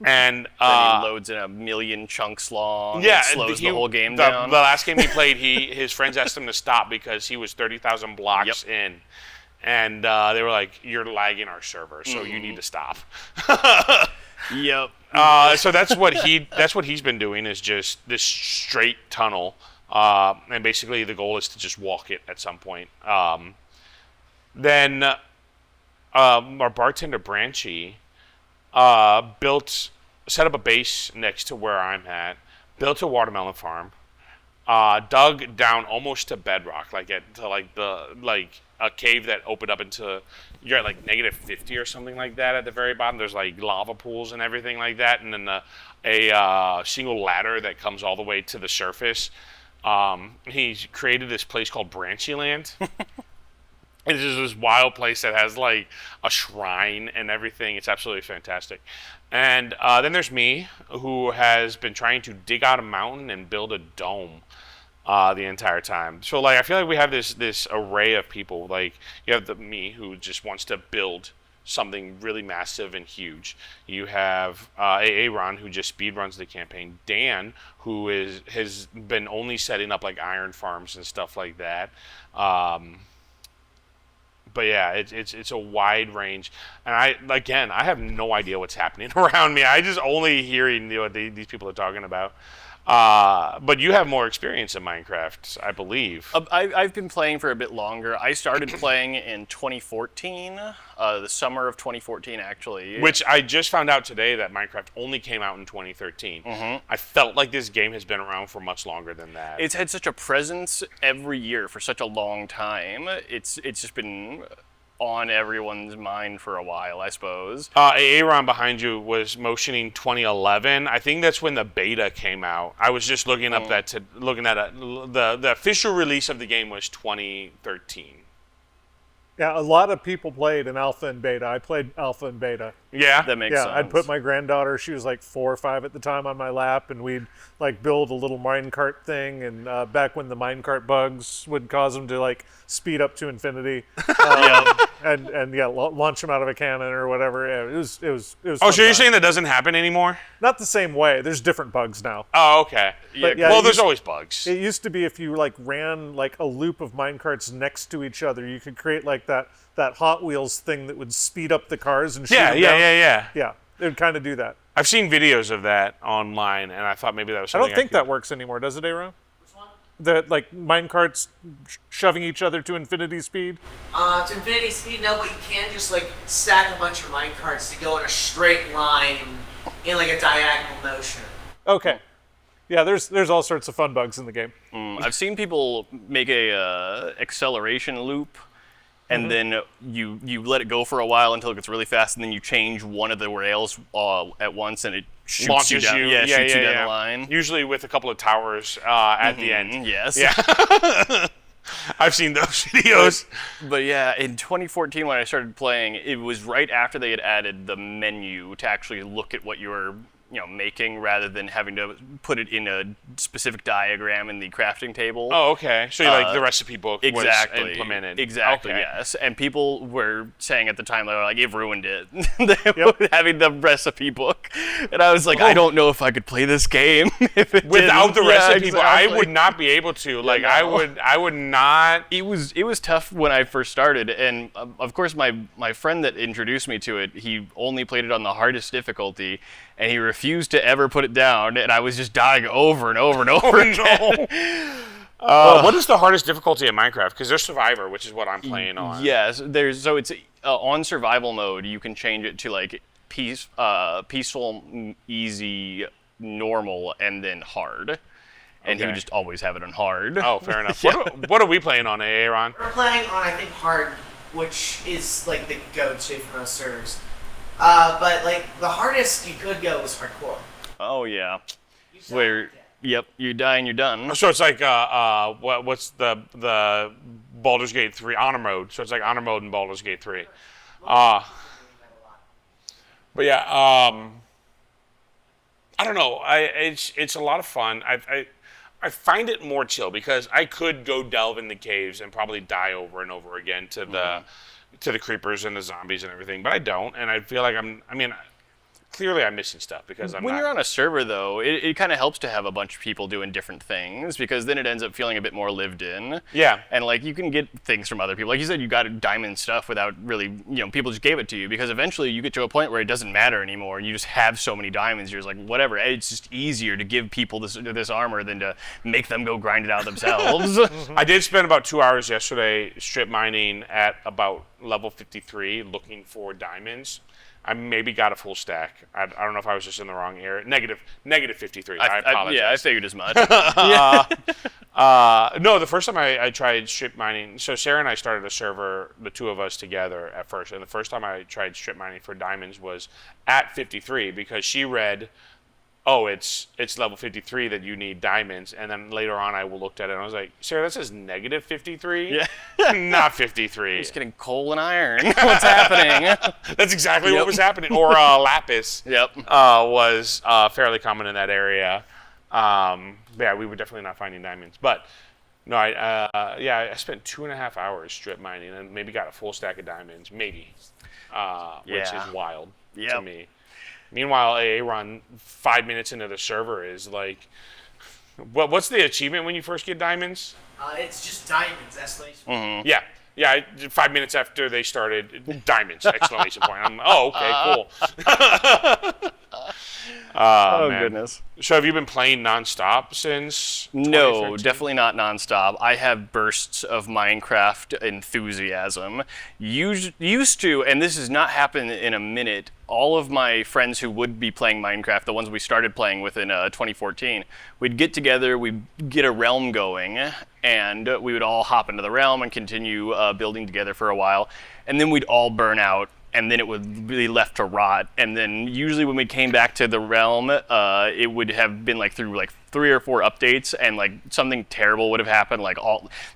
And Then he loads in a million chunks long. yeah, and slows the whole game the down. last game he played, his friends asked him to stop because he was 30,000 blocks in. And they were like, "You're lagging our server, so you need to stop." Yep. So that's what he's been doing is just this straight tunnel, and basically the goal is to just walk it at some point. Then our bartender Branchy set up a base next to where I'm at, built a watermelon farm, dug down almost to bedrock, like a cave that opened up into, you're at like -50 or something like that at the very bottom. There's like lava pools and everything like that, and then a single ladder that comes all the way to the surface. He's created this place called Branchyland. It's just this wild place that has like a shrine and everything. It's absolutely fantastic. And then there's me, who has been trying to dig out a mountain and build a dome the entire time. So like I feel like we have this array of people. Like you have me, who just wants to build something really massive and huge. You have Aaron, who just speed runs the campaign. Dan, who has been only setting up like iron farms and stuff like that. But yeah, it's a wide range, and I have no idea what's happening around me. I just only hearing what these people are talking about. But you have more experience in Minecraft, I believe. I've been playing for a bit longer. I started playing in 2014, the summer of 2014, actually. Which I just found out today that Minecraft only came out in 2013. I felt like this game has been around for much longer than that. It's had such a presence every year for such a long time. It's just been on everyone's mind for a while, I suppose. Aaron behind you was motioning 2011. I think that's when the beta came out. I was just looking up the official release of the game was 2013. Yeah, a lot of people played in alpha and beta. I played alpha and beta. Yeah, that makes sense. I'd put my granddaughter, she was like 4 or 5 at the time, on my lap, and we'd like build a little minecart thing. And back when the minecart bugs would cause them to like speed up to infinity, and launch them out of a cannon or whatever. Yeah, it was. Oh, so you're saying that doesn't happen anymore? Not the same way. There's different bugs now. Oh, okay. Well, there's always bugs. It used to be if you like ran like a loop of minecarts next to each other, you could create like that Hot Wheels thing that would speed up the cars and shoot them down. Yeah, it would kind of do that. I've seen videos of that online, and I thought maybe that was I something don't think that works anymore, does it, Aaron? Which one? The like minecarts shoving each other to infinity speed? To infinity speed, no, but you can just like stack a bunch of minecarts to go in a straight line in like a diagonal motion. Okay. Yeah, there's all sorts of fun bugs in the game. I've seen people make a acceleration loop, and then you let it go for a while until it gets really fast, and then you change one of the rails at once, and it shoots launches you down. you. Shoots you down the line. Usually with a couple of towers at the end. Yes. Yeah. I've seen those videos. But yeah, in 2014 when I started playing, it was right after they had added the menu to actually look at what you were making, rather than having to put it in a specific diagram in the crafting table. Oh, okay. So like the recipe book was implemented. Exactly, okay. yes. And people were saying at the time, they were like, "You've ruined it." Having the recipe book. And I was like, I don't know if I could play this game if it without the recipe book. I exactly. would not be able to. Like, no. I would not. It was tough when I first started, and of course my friend that introduced me to it, he only played it on the hardest difficulty, and he refused to ever put it down, and I was just dying over and over and over again. What is the hardest difficulty in Minecraft? Because there's Survivor, which is what I'm playing on. Yes, it's on survival mode. You can change it to like peaceful, easy, normal, and then hard. And he would just always have it on hard. Oh, fair enough. What are we playing on, Aaron? We're playing on, I think, hard, which is like the go-to for most servers. But like the hardest you could go was hardcore. Oh yeah, where you die and you're done. So it's like what's the Baldur's Gate 3 honor mode? So it's like honor mode in Baldur's Gate 3. But yeah, I don't know. It's a lot of fun. I find it more chill because I could go delve in the caves and probably die over and over again to the creepers and the zombies and everything, but I don't, and I feel like clearly I'm missing stuff because When you're on a server, though, it kind of helps to have a bunch of people doing different things, because then it ends up feeling a bit more lived in. Yeah. And like you can get things from other people. Like you said, you got diamond stuff without really, people just gave it to you, because eventually you get to a point where it doesn't matter anymore. You just have so many diamonds. You're just like, whatever. It's just easier to give people this armor than to make them go grind it out themselves. I did spend about 2 hours yesterday strip mining at about level 53 looking for diamonds. I maybe got a full stack. I don't know if I was just in the wrong area. Negative 53. I apologize. Yeah, I figured as much. No, the first time I tried strip mining, so Sarah and I started a server, the two of us together at first, and the first time I tried strip mining for diamonds was at 53 because she read, oh, it's level 53 that you need diamonds, and then later on I looked at it and I was like, Sarah, that says negative 53? Yeah. Not 53. Just getting coal and iron. What's happening? That's exactly what was happening. Or lapis Yep. was fairly common in that area. Yeah, we were definitely not finding diamonds. But no, I spent 2.5 hours strip mining and maybe got a full stack of diamonds, maybe, which is wild to me. Meanwhile, Aaron, 5 minutes into the server is like, what's the achievement when you first get diamonds? It's just diamonds, exclamation point. Yeah. 5 minutes after they started, diamonds! Exclamation point. Okay, cool. Oh, man. goodness. So have you been playing nonstop since? No, 2013? definitely not nonstop. I have bursts of Minecraft enthusiasm. Used to, and this has not happened in a minute, all of my friends who would be playing Minecraft, the ones we started playing with in 2014, we'd get together, we'd get a realm going, and we would all hop into the realm and continue building together for a while, and then we'd all burn out, and then it would be left to rot. And then usually when we came back to the realm, it would have been like through like 3 or 4 updates, and like something terrible would have happened. Like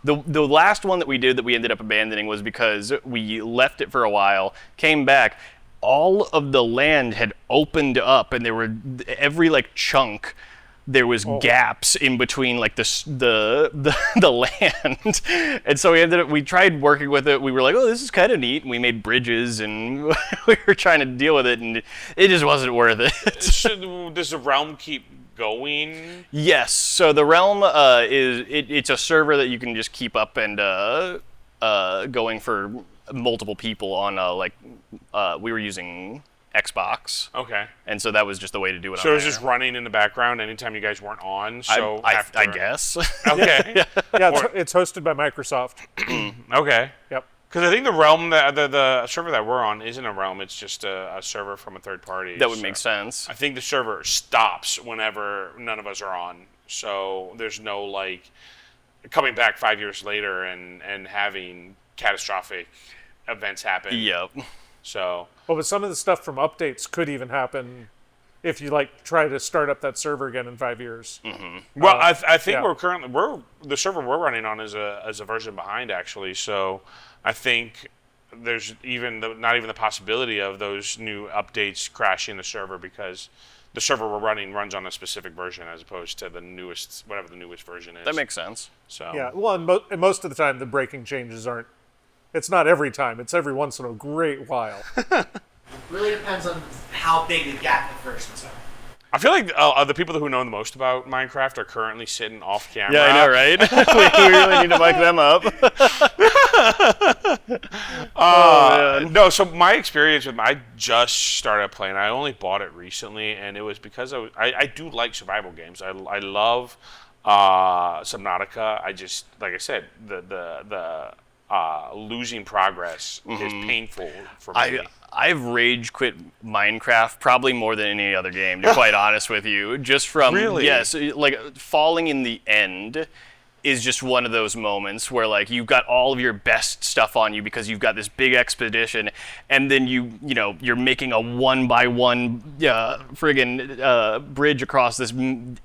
the last one that we did that we ended up abandoning was because we left it for a while, came back, all of the land had opened up, and there were every like chunk. There was gaps in between like the land, and so we tried working with it. We were like, oh, this is kind of neat, and we made bridges, and we were trying to deal with it, and it just wasn't worth it. Does the realm keep going? Yes. So the realm it's a server that you can just keep up and going for multiple people on we were using Xbox. Okay. And so that was just the way to do it. So it was just running in the background anytime you guys weren't on. So I guess. Okay. Yeah, it's hosted by Microsoft. Okay. Yep. Because I think the realm the server that we're on isn't a realm. It's just a server from a third party. That would make sense. I think the server stops whenever none of us are on. So there's no like coming back 5 years later and having catastrophic events happen. Yep. So. Well, but some of the stuff from updates could even happen if you like try to start up that server again in 5 years. Mm-hmm. Well, I think yeah. the server we're running on is a version behind actually. So I think there's not even the possibility of those new updates crashing the server because the server we're running runs on a specific version as opposed to the newest, whatever the newest version is. That makes sense. So Yeah. Well, and most of the time the breaking changes aren't. It's not every time. It's every once in a great while. It really depends on how big the gap at first is. I feel like the people who know the most about Minecraft are currently sitting off camera. Yeah, I know, right? we really need to mic them up. No, so my experience with I just started playing. I only bought it recently, and it was because I do like survival games. I love Subnautica. I just, like I said, the losing progress is painful for me. I've rage quit Minecraft probably more than any other game, to be quite honest with you. Just from Really? Yes, like falling in the end is just one of those moments where like you've got all of your best stuff on you because you've got this big expedition, and then you're making a 1x1 friggin' bridge across this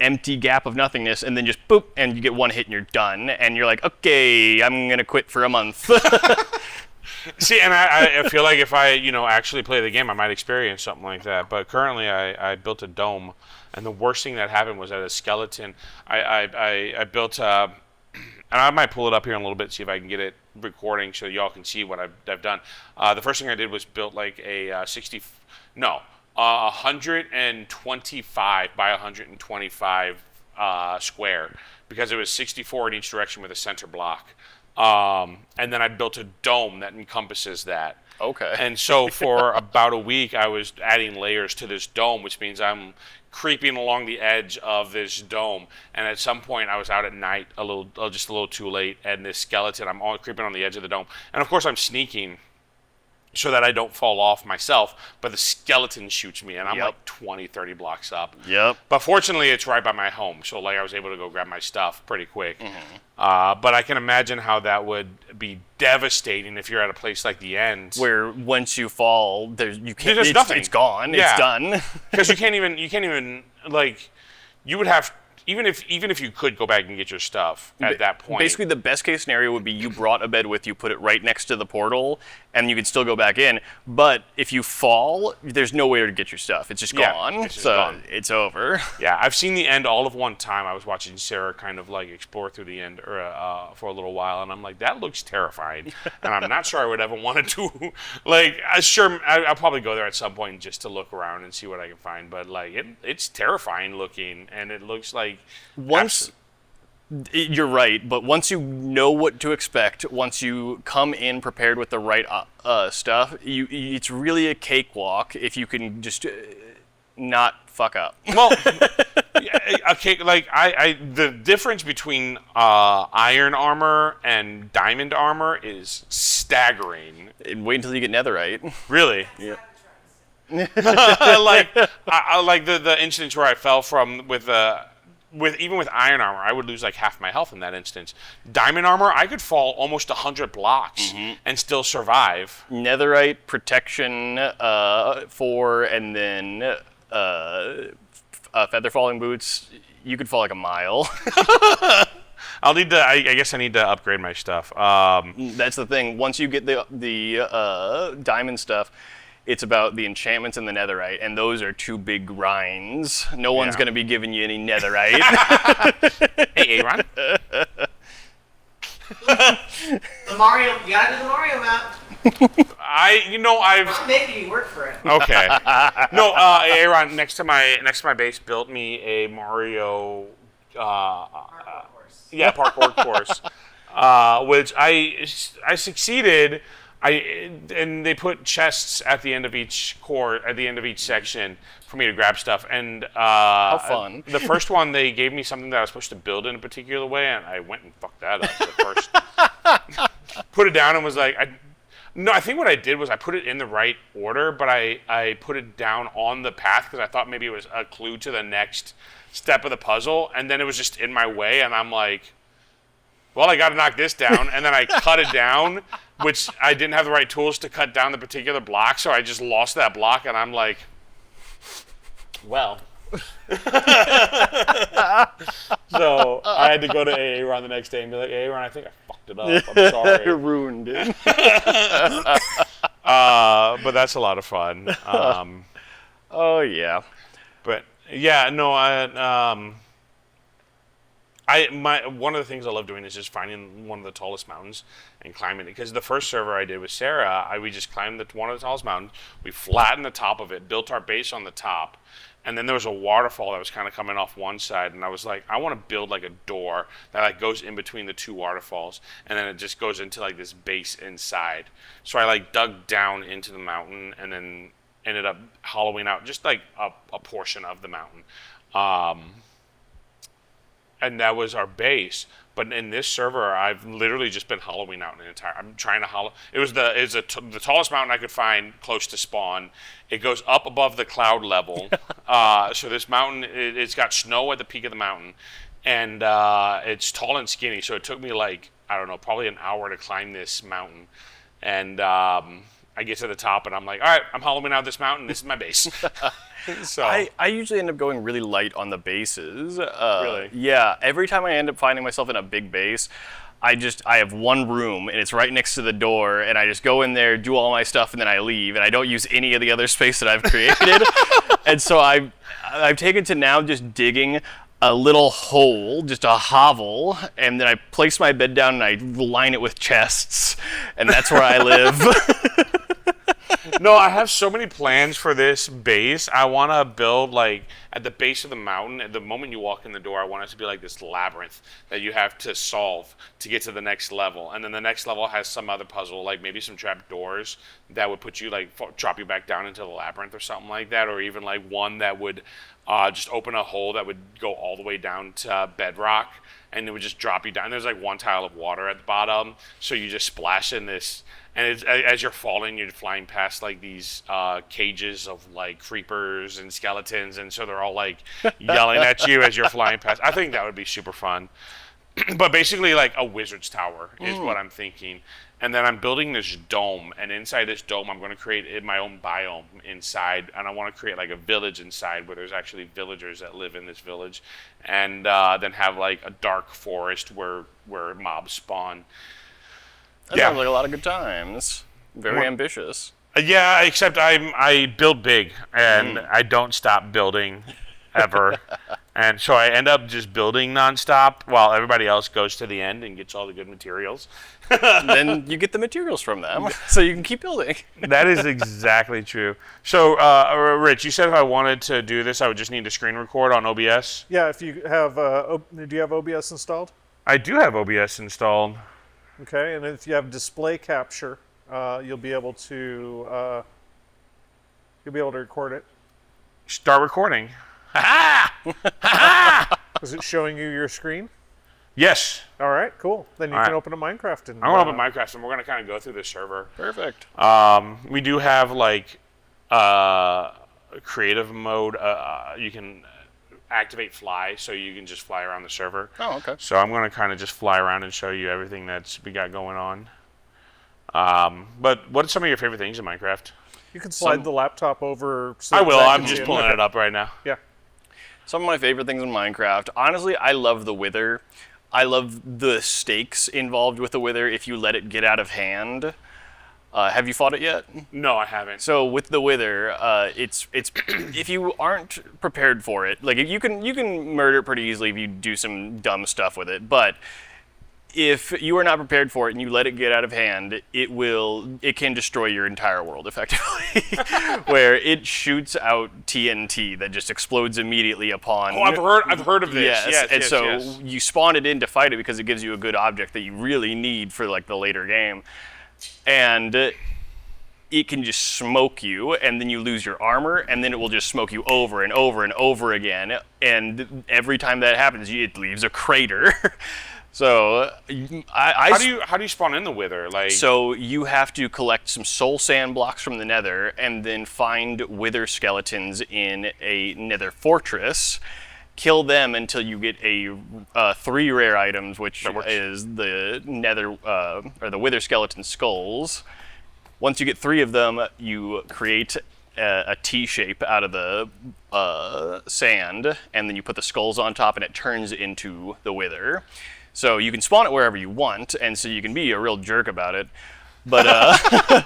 empty gap of nothingness, and then just boop, and you get one hit and you're done, and you're like, okay, I'm gonna quit for a month. See, and I feel like if I actually play the game, I might experience something like that. But currently, I built a dome, and the worst thing that happened was that a skeleton. I built and I might pull it up here in a little bit, see if I can get it recording so y'all can see what I've done. The first thing I did was built like a 125 by 125 square, because it was 64 in each direction with a center block. And then I built a dome that encompasses that. Okay. And so for about a week, I was adding layers to this dome, which means I'm creeping along the edge of this dome. And at some point, I was out at night just a little too late, and this skeleton, I'm all creeping on the edge of the dome. And of course, I'm sneaking. so that I don't fall off myself, but the skeleton shoots me, and I'm Yep. like 20, 30 blocks up. Yep. But fortunately, it's right by my home, so like I was able to go grab my stuff pretty quick. But I can imagine how that would be devastating if you're at a place like the end, Where once you fall, there's There's nothing. It's gone. Yeah. It's done. because you can't even like, you would have, even if you could go back and get your stuff at that point. Basically, the best case scenario would be you brought a bed with you, put it right next to the portal, and you could still go back in. But if you fall, there's nowhere to get your stuff. It's just Yeah, gone. it's just so gone. it's over. Yeah, I've seen the end all of one time. I was watching Sarah kind of like explore through the end for a little while, and I'm like, that looks terrifying, and I'm not sure I would ever want to do. Like, I'll probably go there at some point just to look around and see what I can find. But like, it's terrifying looking, and it looks like Once you're right, but once you know what to expect, once you come in prepared with the right stuff, it's really a cakewalk if you can just not fuck up. Well, okay, like the difference between iron armor and diamond armor is staggering. And wait until you get netherite. Really, Yeah. like I like the instance where I fell from with even with iron armor, I would lose like half my health in that instance. Diamond armor, I could fall almost 100 blocks and still survive. Netherite protection and then feather falling boots. You could fall like a mile. I'll need to. I guess I need to upgrade my stuff. That's the thing. Once you get the diamond stuff, it's about the enchantments and the netherite, and those are two big grinds. No one's Yeah. going to be giving you any netherite. Hey, Aaron. The Mario, you gotta do the Mario map. I've Maybe you work for it. okay. No, Aaron next to my base built me a Mario. Of course. Yeah, parkour course, which I succeeded. And they put chests at the end of each section for me to grab stuff. And How fun! The first one, they gave me something that I was supposed to build in a particular way, and I went and fucked that up. The first, put it down and was like, I think what I did was I put it in the right order, but I put it down on the path because I thought maybe it was a clue to the next step of the puzzle, and then it was just in my way, and I'm like, well, I got to knock this down, and then I cut it down, which I didn't have the right tools to cut down the particular block, so I just lost that block, and I'm like, well. So I had to go to Aaron the next day and be like, hey, Aaron, I think I fucked it up. I'm sorry. Ruined it. But that's a lot of fun. Oh yeah. But yeah, no, one of the things I love doing is just finding one of the tallest mountains and climbing it. Because the first server I did with Sarah, we just climbed one of the tallest mountains. We flattened the top of it, built our base on the top, and then there was a waterfall that was kind of coming off one side. And I was like, I want to build like a door that like goes in between the two waterfalls, and then it just goes into like this base inside. So I like dug down into the mountain and then ended up hollowing out just like a portion of the mountain. And that was our base. But in this server, I've literally just been hollowing out an entire. I'm trying to hollow. It was the tallest mountain I could find close to spawn. It goes up above the cloud level. So this mountain, it's got snow at the peak of the mountain, and it's tall and skinny. So it took me like, I don't know, probably an hour to climb this mountain. And I get to the top, and I'm like, all right, I'm hollowing out this mountain. This is my base. So I usually end up going really light on the bases. Really? Yeah. Every time I end up finding myself in a big base, I have one room and it's right next to the door, and I just go in there, do all my stuff, and then I leave, and I don't use any of the other space that I've created. And so I've taken to now just digging a little hole, just a hovel, and then I place my bed down and I line it with chests, and that's where I live. No, I have so many plans for this base. I want to build like at the base of the mountain. At the moment you walk in the door, I want it to be like this labyrinth that you have to solve to get to the next level. And then the next level has some other puzzle, like maybe some trap doors that would put you like drop you back down into the labyrinth or something like that, or even like one that would just open a hole that would go all the way down to bedrock, and it would just drop you down. There's like one tile of water at the bottom, so you just splash in this. And as you're falling, you're flying past like these cages of like creepers and skeletons, and so they're all like yelling at you as you're flying past. I think that would be super fun. But basically, like a wizard's tower is what I'm thinking. And then I'm building this dome, and inside this dome, I'm going to create my own biome inside, and I want to create like a village inside where there's actually villagers that live in this village, and then have like a dark forest where mobs spawn. That sounds like a lot of good times. Very ambitious. Yeah, except I build big, and I don't stop building ever. And so I end up just building nonstop while everybody else goes to the end and gets all the good materials. Then you get the materials from them, so you can keep building. That is exactly true. So, Rich, you said if I wanted to do this, I would just need to screen record on OBS? Yeah, if you have, do you have OBS installed? I do have OBS installed. Okay, and if you have display capture, you'll be able to record it. Start recording. Is it showing you your screen? Yes. All right, cool. Then you All can right. open a Minecraft. And, I'm going to open Minecraft, and we're going to kind of go through this server. Perfect. We do have like creative mode. You can activate fly, so you can just fly around the server. Oh, okay. So I'm going to kind of just fly around and show you everything that's we got going on. But what are some of your favorite things in Minecraft? You can slide the laptop over. So I will. that I'm can just see pulling Okay. it up right now. Yeah. Some of my favorite things in Minecraft. Honestly, I love the Wither. I love the stakes involved with the Wither if you let it get out of hand. Have you fought it yet? No, I haven't. So with the Wither, it's if you aren't prepared for it, like you can murder it pretty easily if you do some dumb stuff with it, but if you are not prepared for it and you let it get out of hand, it can destroy your entire world effectively. Where it shoots out TNT that just explodes immediately upon. Oh, I've heard of this. Yes, and so yes. you spawn it in to fight it because it gives you a good object that you really need for like the later game, and it can just smoke you, and then you lose your armor, and then it will just smoke you over and over and over again. And every time that happens, it leaves a crater. So How do you spawn in the Wither? Like, so you have to collect some soul sand blocks from the Nether, and then find Wither skeletons in a Nether fortress. Kill them until you get 3 rare items, which is the Nether or the Wither skeleton skulls. Once you get 3 of them, you create a T shape out of the sand, and then you put the skulls on top, and it turns into the Wither. So you can spawn it wherever you want, and so you can be a real jerk about it. But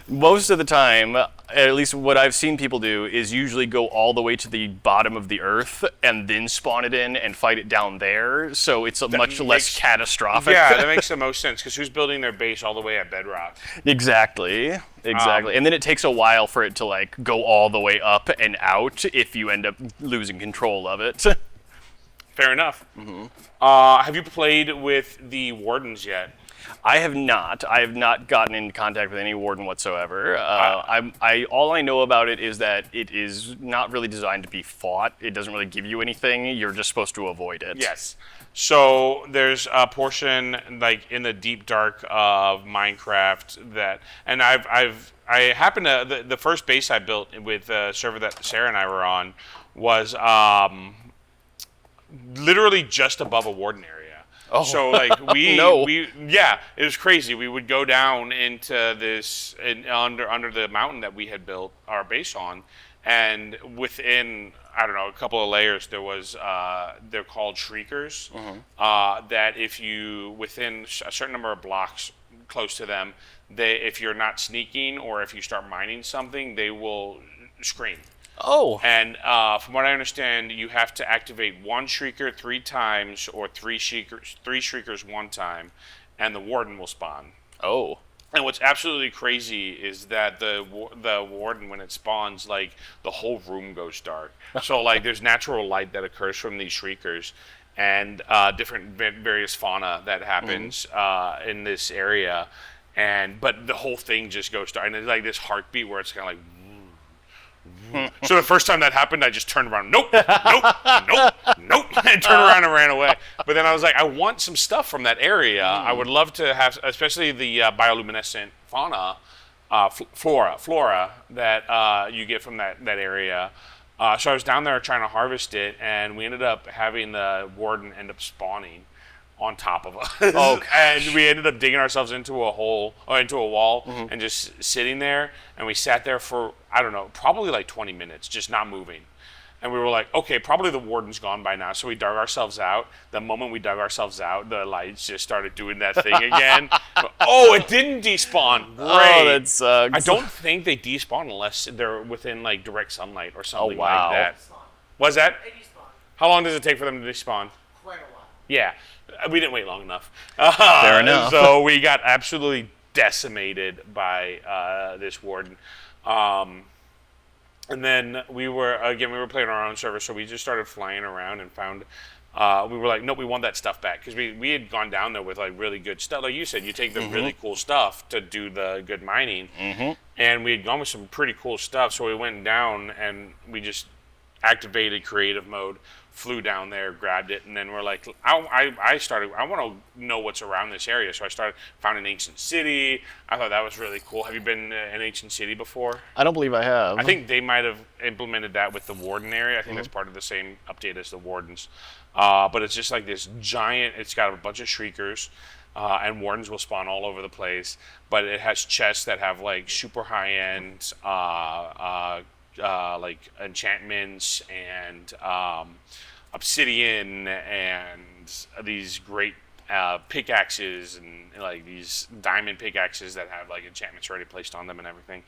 most of the time, at least what I've seen people do, is usually go all the way to the bottom of the earth and then spawn it in and fight it down there. So it's much less catastrophic. yeah, that makes the most sense, because who's building their base all the way at bedrock? Exactly. And then it takes a while for it to like go all the way up and out if you end up losing control of it. Fair enough. Have you played with the wardens yet? I have not. I have not gotten in contact with any warden whatsoever. All I know about it is that it is not really designed to be fought. It doesn't really give you anything. You're just supposed to avoid it. Yes. So there's a portion like in the deep dark of Minecraft that, and I happened to the first base I built with the server that Sarah and I were on was literally just above a warden area. Oh. So like No. it was crazy. We would go down into this under the mountain that we had built our base on, and within I don't know a couple of layers there was they're called shriekers. That if you within a certain number of blocks close to them, if you're not sneaking or if you start mining something, they will scream. Oh. And from what I understand, you have to activate 1 shrieker 3 times or 3 shriekers 1 time, and the warden will spawn. Oh. And what's absolutely crazy is that the warden, when it spawns, like the whole room goes dark. So like there's natural light that occurs from these shriekers, and different various fauna that happens in this area, but the whole thing just goes dark. And it's like this heartbeat where it's kind of like. So the first time that happened, I just turned around. Nope, nope, nope, nope, and turned around and ran away. But then I was like, I want some stuff from that area. I would love to have, especially the bioluminescent fauna, flora that you get from that area. So I was down there trying to harvest it, and we ended up having the warden end up spawning on top of us. Oh, and we ended up digging ourselves into a hole, or into a wall, and just sitting there. And we sat there for, I don't know, probably like 20 minutes, just not moving. And we were like, okay, probably the warden's gone by now. So we dug ourselves out. The moment we dug ourselves out, the lights just started doing that thing again. Oh, it didn't despawn. Great. Oh, that sucks. I don't think they despawn unless they're within like direct sunlight or something wow. like that. Was that? They despawn How long does it take for them to despawn? quite a while. Yeah, we didn't wait long enough. Fair enough. So we got absolutely decimated by this warden. And then we were playing our own server, so we just started flying around and found, we were like, no, we want that stuff back. Because we had gone down there with like really good stuff. Like you said, you take the really cool stuff to do the good mining. And we had gone with some pretty cool stuff, so we went down and we just activated creative mode, flew down there, grabbed it, and then we're like, I want to know what's around this area. So I found an ancient city. I thought that was really cool. Have you been to an ancient city before? I don't believe I have. I think they might have implemented that with the warden area. I think that's part of the same update as the wardens. But it's just like this giant, it's got a bunch of shriekers, and wardens will spawn all over the place. But it has chests that have like super high-end like enchantments and obsidian and these great pickaxes and like these diamond pickaxes that have like enchantments already placed on them and everything.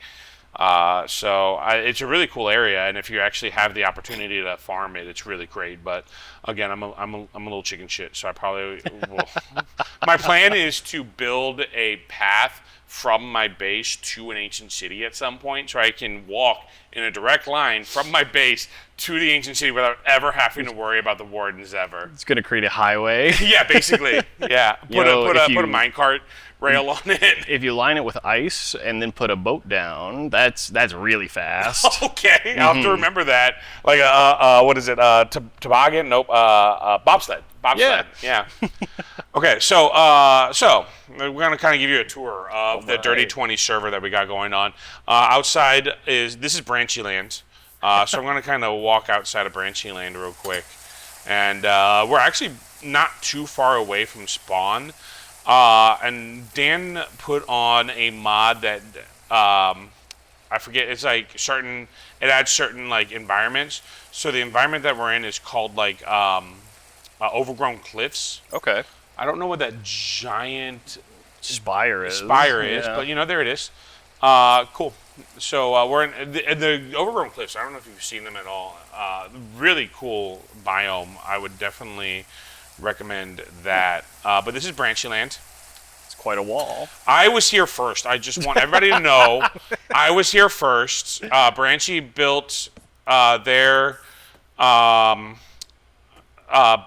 So it's a really cool area, and if you actually have the opportunity to farm it, it's really great. But again, I'm a little chicken shit, so I probably will. My plan is to build a path from my base to an ancient city at some point, so I can walk in a direct line from my base to the ancient city without ever having to worry about the wardens ever. It's going to create a highway. Yeah, basically. Yeah, put a minecart rail on it. If you line it with ice and then put a boat down, that's really fast. Okay, I'll have to remember that. Like what is it? Toboggan? Nope. Bobsled. Bobsled. Yeah. Okay, so we're gonna kind of give you a tour of the Dirty 20 server that we got going on. Outside this is Branchy Land. So I'm gonna kind of walk outside of Branchy Land real quick, and we're actually not too far away from spawn. And Dan put on a mod that I forget. It's like it adds certain like environments. So the environment that we're in is called like overgrown cliffs. Okay. I don't know what that giant Spire is. But there it is. Cool. So we're in the overgrown cliffs. I don't know if you've seen them at all. Really cool biome. I would definitely recommend that. But this is Branchy Land. It's quite a wall. I was here first. I just want everybody to know I was here first. Branchy built their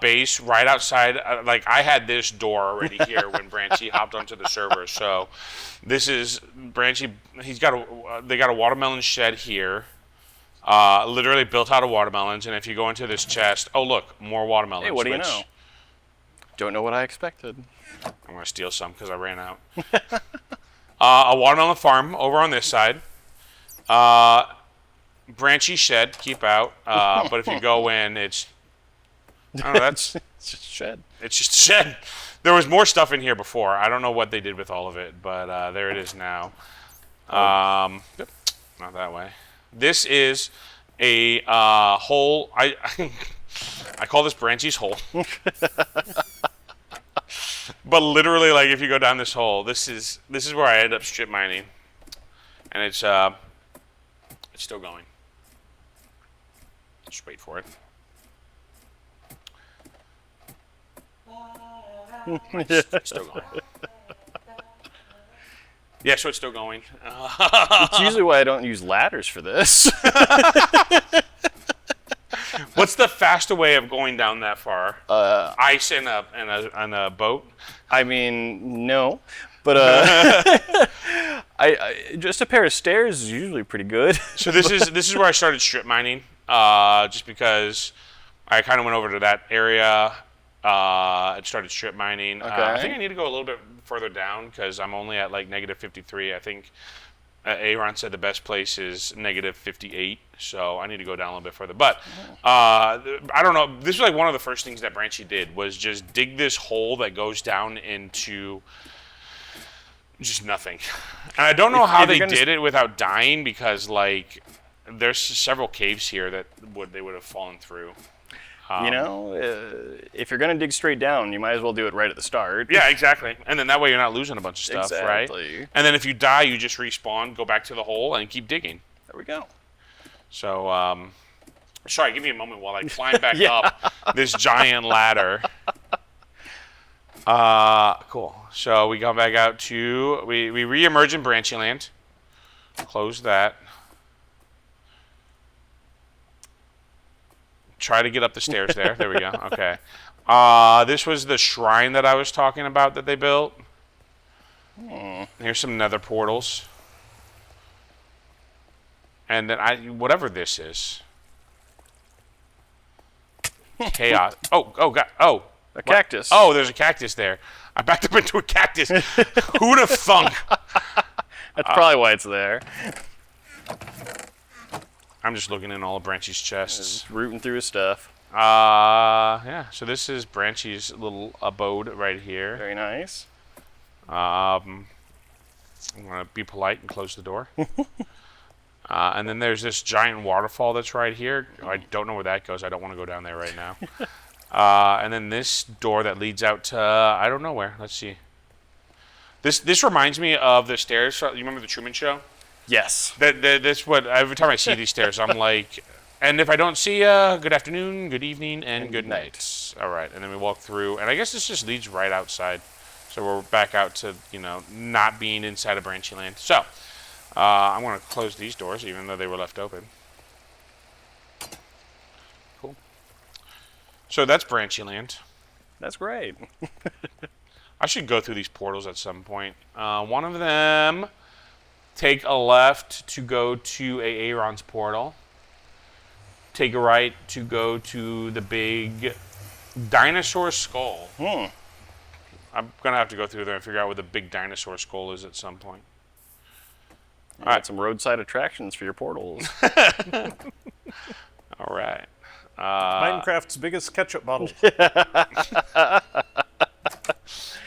base right outside. Like I had this door already here when Branchy hopped onto the server. So this is Branchy. They got a watermelon shed here. Literally built out of watermelons. And if you go into this chest, oh look, more watermelons. Hey, what do you know? Don't know what I expected. I'm going to steal some because I ran out. A watermelon farm over on this side. Branchy shed, keep out. But if you go in, it's... I don't know, that's... It's just a shed. It's just a shed. There was more stuff in here before. I don't know what they did with all of it, but there it is now. Yep, not that way. This is a hole. I call this Branchy's hole. But literally, like, if you go down this hole, this is where I end up strip mining, and it's still going. Just wait for it. It's still going. Yeah, so it's still going. It's usually why I don't use ladders for this. What's the faster way of going down that far? Ice in a boat? I mean, no. But Just a pair of stairs is usually pretty good. So this is where I started strip mining, just because I kind of went over to that area and started strip mining. I think I need to go a little bit further down because I'm only at like -53. I think Aaron said the best place is -58, so I need to go down a little bit further. But I don't know. This was like one of the first things that Branchy did was just dig this hole that goes down into just nothing. And I don't know how they did it without dying because like there's several caves here that they would have fallen through. If you're gonna dig straight down, you might as well do it right at the start. Yeah, exactly. And then that way you're not losing a bunch of stuff, exactly. right? And then if you die, you just respawn, go back to the hole, and keep digging. There we go. So, sorry, give me a moment while I climb back up this giant ladder. Cool. So we come back out to we re-emerge in Branchy Land. Close that. Try to get up the stairs there. There we go. Okay. This was the shrine that I was talking about that they built. Here's some nether portals. And then whatever this is. Chaos. Oh, God. Oh. A cactus. Oh, there's a cactus there. I backed up into a cactus. Who'd have thunk? That's probably why it's there. I'm just looking in all of Branchy's chests. Just rooting through his stuff. Yeah. So this is Branchy's little abode right here. Very nice. I'm gonna be polite and close the door. And then there's this giant waterfall that's right here. I don't know where that goes. I don't want to go down there right now. And then this door that leads out to I don't know where. Let's see. This reminds me of the stairs. You remember the Truman Show? Yes. That's what every time I see these stairs, I'm like, and if I don't see ya, good afternoon, good evening, and good night. All right, and then we walk through, and I guess this just leads right outside. So we're back out to not being inside of Branchy Land. So I'm gonna close these doors, even though they were left open. Cool. So that's Branchy Land. That's great. I should go through these portals at some point. One of them. Take a left to go to Aaron's portal. Take a right to go to the big dinosaur skull. I'm going to have to go through there and figure out what the big dinosaur skull is at some point. You got some roadside attractions for your portals. All right. Minecraft's biggest ketchup bottle.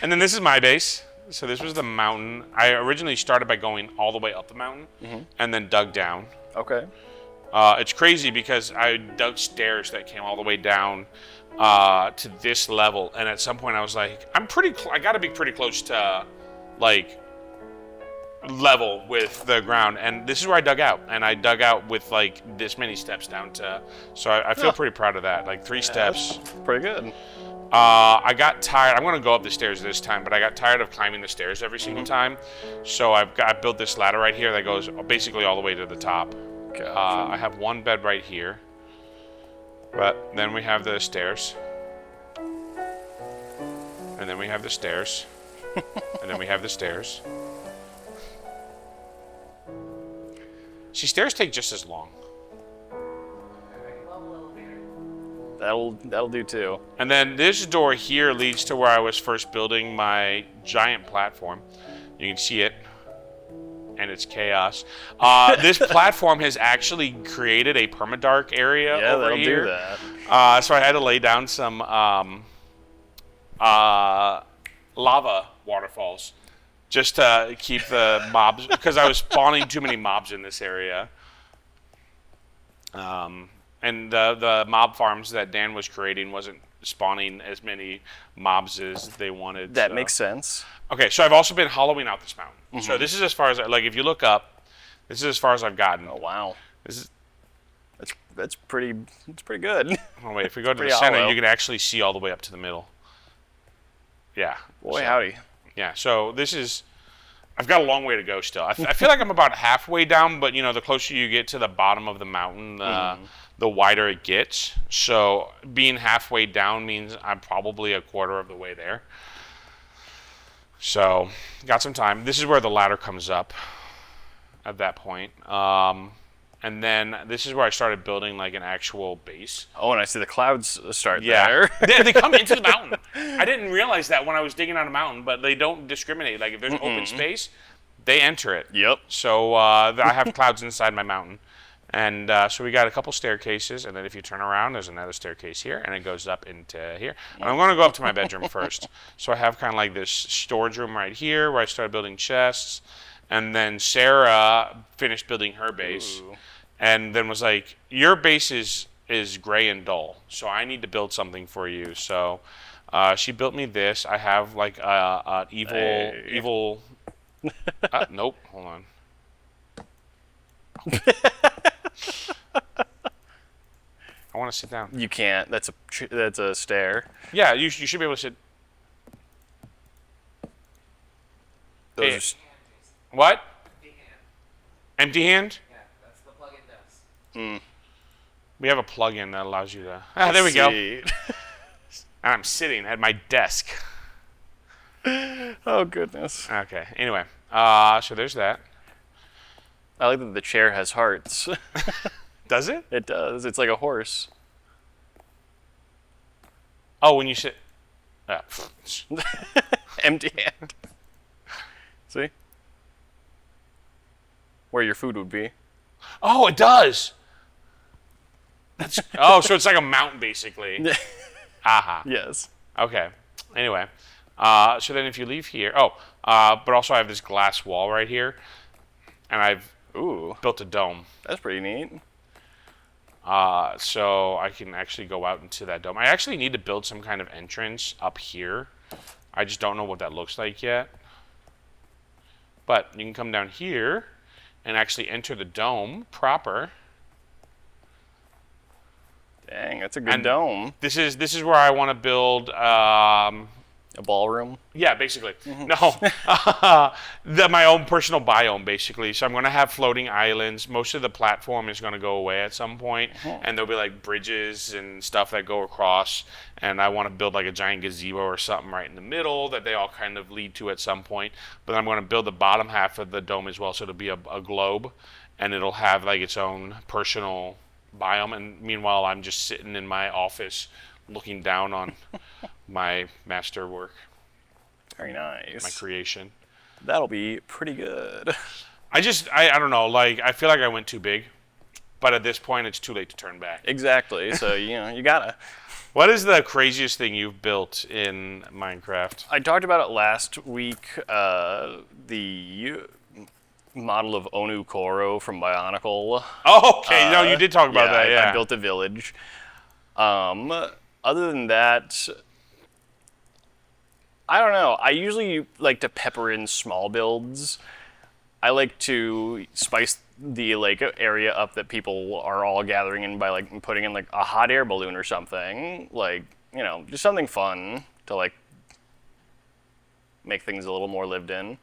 And then this is my base. So this was the mountain. I originally started by going all the way up the mountain and then dug down. Okay. It's crazy because I dug stairs that came all the way down to this level, and at some point I was like, I got to be pretty close to like level with the ground, and this is where I dug out, and I dug out with like this many steps down to. So I feel pretty proud of that. Like 3 steps. That's pretty good. I got tired. I'm going to go up the stairs this time, but I got tired of climbing the stairs every single time. So I built this ladder right here that goes basically all the way to the top. Gotcha. I have one bed right here, but then we have the stairs, and then we have the stairs, and then we have the stairs. See, stairs take just as long. That'll do too. And then this door here leads to where I was first building my giant platform. You can see it, and it's chaos. This platform has actually created a permadark area over here. Yeah, that'll do that. So I had to lay down some lava waterfalls just to keep the mobs, because I was spawning too many mobs in this area. And the mob farms that Dan was creating wasn't spawning as many mobs as they wanted. That makes sense. Okay, so I've also been hollowing out this mountain. So this is as far as, like, if you look up, this is as far as I've gotten. Oh, wow. This is. That's pretty good. Oh, wait, if we go to the center, you can actually see all the way up to the middle. Yeah. Boy, howdy. Yeah, so this is. I've got a long way to go still. I feel like I'm about halfway down, but, the closer you get to the bottom of the mountain, the wider it gets. So being halfway down means I'm probably a quarter of the way there. So got some time. This is where the ladder comes up. at that point. And then this is where I started building like an actual base. Oh, and I see the clouds start Yeah, there. they come into the mountain. I didn't realize that when I was digging on a mountain, but they don't discriminate. Like if there's open space, they enter it. Yep. So I have clouds inside my mountain. And so we got a couple staircases, and then if you turn around, there's another staircase here, and it goes up into here. And I'm going to go up to my bedroom first. So I have kind of like this storage room right here where I started building chests. And then Sarah finished building her base. Ooh. And then was like, your base is gray and dull, so I need to build something for you. So she built me this. I have like an evil. Nope. Hold on. I want to sit down. You can't. That's a stair. Yeah, you should be able to sit. Those Hey. are s- What? Big hand. Empty hand? Yeah, that's the plug-in does. We have a plug-in that allows you to. There we go. see. And I'm sitting at my desk. Oh goodness. Okay. Anyway, so there's that. I like that the chair has hearts. Does it? It does. It's like a horse. Oh, when you sit. Empty hand. See? Where your food would be. Oh, it does. So it's like a mountain, basically. Aha. Yes. Okay. Anyway, so then if you leave here, but also I have this glass wall right here, and I've Ooh, built a dome, that's pretty neat. so I can actually go out into that dome. I actually need to build some kind of entrance up here. I just don't know what that looks like yet. But you can come down here and actually enter the dome proper. Dang, that's a good And- dome. This is where I want to build. A ballroom. Yeah, basically. No, my own personal biome, basically. So I'm going to have floating islands. Most of the platform is going to go away at some point, and there'll be like bridges and stuff that go across. And I want to build like a giant gazebo or something right in the middle that they all kind of lead to at some point. But I'm going to build the bottom half of the dome as well, so it'll be a globe, and it'll have like its own personal biome. And meanwhile, I'm just sitting in my office looking down on my masterwork, Very nice. my creation. That'll be pretty good. I don't know, like, I feel like I went too big, but at this point, it's too late to turn back. Exactly. So, you gotta. What is the craziest thing you've built in Minecraft? I talked about it last week. The model of Onu Koro from Bionicle. Oh, okay, no, you did talk about that, yeah. I built a village. Other than that, I don't know. I usually like to pepper in small builds. I like to spice the like area up that people are all gathering in by like putting in like a hot air balloon or something. Like, just something fun to like make things a little more lived in.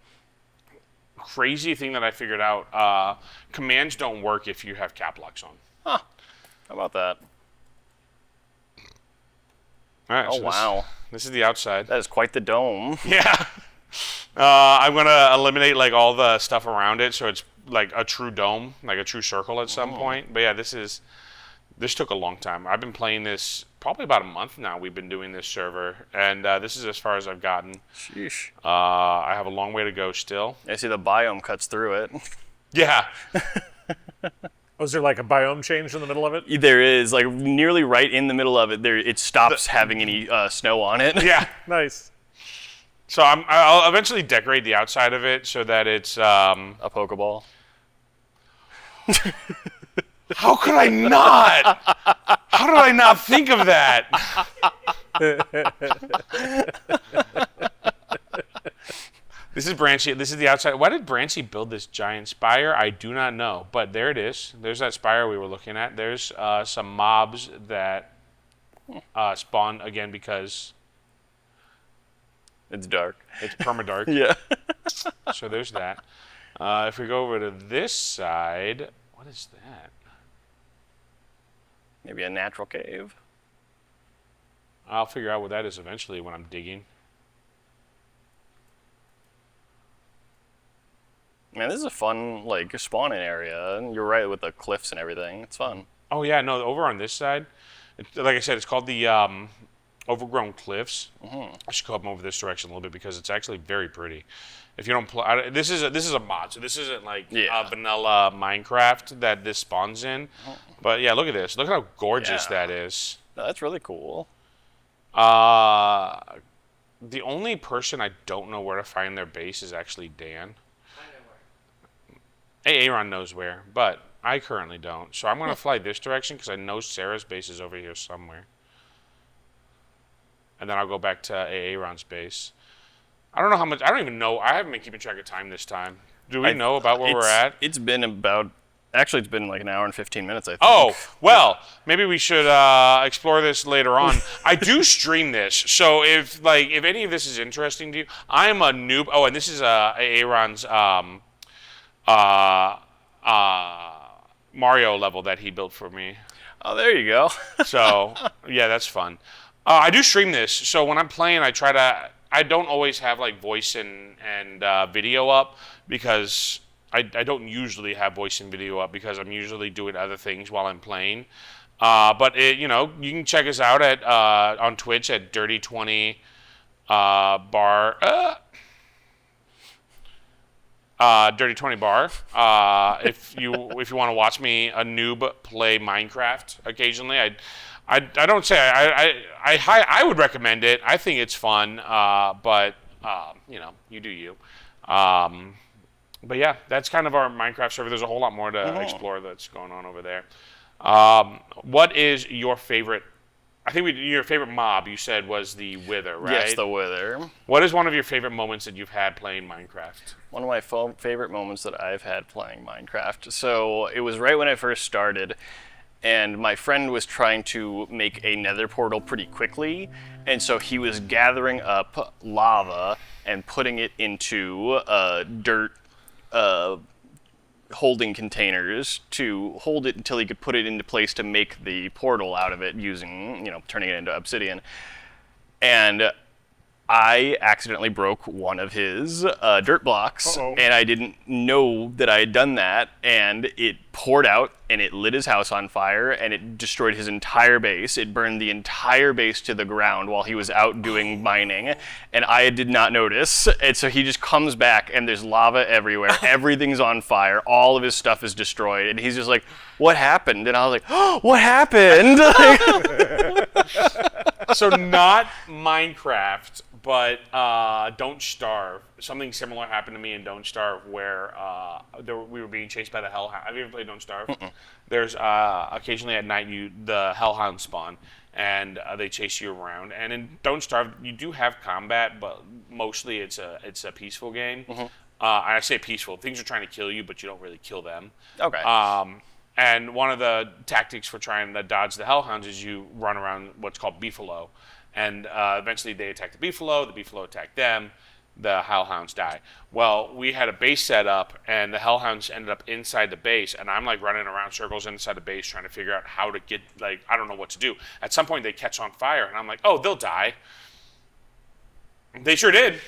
Crazy thing that I figured out, commands don't work if you have cap locks on. How about that? All right, Oh, so wow. This is the outside. That is quite the dome. Yeah. I'm going to eliminate like all the stuff around it so it's like a true dome, like a true circle at some point. But yeah, this took a long time. I've been playing this probably about a month now. We've been doing this server, and this is as far as I've gotten. Sheesh. I have a long way to go still. I see the biome cuts through it. Yeah. Was there like a biome change in the middle of it? There is, like, nearly right in the middle of it, it stops having any snow on it. Yeah. Nice. So I'll eventually decorate the outside of it so that it's. A Pokeball. How could I not? How did I not think of that? This is Branchy. This is the outside. Why did Branchy build this giant spire? I do not know. But there it is. There's that spire we were looking at. There's some mobs that spawn again because It's dark. it's permadark. Yeah. So there's that. If we go over to this side, what is that? Maybe a natural cave. I'll figure out what that is eventually when I'm digging. Man, this is a fun like spawning area. And you're right with the cliffs and everything. It's fun. Oh yeah, no, over on this side, like I said, it's called the Overgrown Cliffs. I should go up over this direction a little bit because it's actually very pretty. If you don't play, this is a mod, so this isn't like vanilla Minecraft that this spawns in. But yeah, look at this. Look at how gorgeous that is. No, that's really cool. The only person I don't know where to find their base is actually Dan. Aaron knows where, but I currently don't. So I'm going to fly this direction because I know Sarah's base is over here somewhere. And then I'll go back to Aaron's base. I don't know how much. I don't even know. I haven't been keeping track of time this time. Do we know about where we're at? It's been about. Actually, it's been like an hour and 15 minutes, I think. Oh, well, maybe we should explore this later on. I do stream this, so if any of this is interesting to you, I'm a noob. Oh, and this is Aaron's Mario level that he built for me. Oh, there you go. So, yeah, that's fun. I do stream this, so when I'm playing, I don't always have like voice and video up because I don't usually have voice and video up because I'm usually doing other things while I'm playing. But you can check us out at on Twitch at Dirty20 bar. Dirty20 bar. If you want to watch me a noob play Minecraft occasionally, I don't say I would recommend it. I think it's fun, but you do you. But yeah, that's kind of our Minecraft server. There's a whole lot more to explore that's going on over there. What is your favorite? I think your favorite mob you said was the Wither, right? Yes, the Wither. What is one of your favorite moments that you've had playing Minecraft? One of my favorite moments that I've had playing Minecraft. So it was right when I first started, and my friend was trying to make a nether portal pretty quickly, and so he was gathering up lava and putting it into dirt holding containers to hold it until he could put it into place to make the portal out of it using, turning it into obsidian. And I accidentally broke one of his dirt blocks, and I didn't know that I had done that, and it poured out, and it lit his house on fire, and it destroyed his entire base. It burned the entire base to the ground while he was out doing mining, and I did not notice. And so he just comes back, and there's lava everywhere. Everything's on fire. All of his stuff is destroyed, and he's just like, "What happened?" And I was like, "Oh, what happened?" So not Minecraft, but Don't Starve. Something similar happened to me in Don't Starve where we were being chased by the Hellhound. Have you ever played Don't Starve? There's occasionally at night the Hellhounds spawn, and they chase you around. And in Don't Starve, you do have combat, but mostly it's a peaceful game. I say peaceful. Things are trying to kill you, but you don't really kill them. Okay. And one of the tactics for trying to dodge the Hellhounds is you run around what's called beefalo. And eventually they attack the beefalo attack them, the Hellhounds die. Well, we had a base set up, and the Hellhounds ended up inside the base, and I'm like running around circles inside the base trying to figure out how to get, I don't know what to do. At some point they catch on fire, and I'm like, oh, they'll die. They sure did.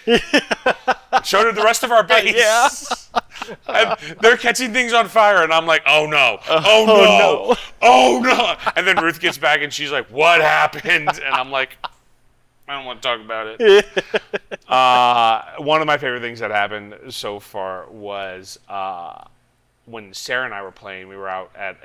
So did the rest of our base. Yeah. And they're catching things on fire, and I'm like, oh no, oh no, oh no. And then Ruth gets back, and she's like, what happened? And I'm like, I don't want to talk about it. One of my favorite things that happened so far was when Sarah and I were playing. We were out at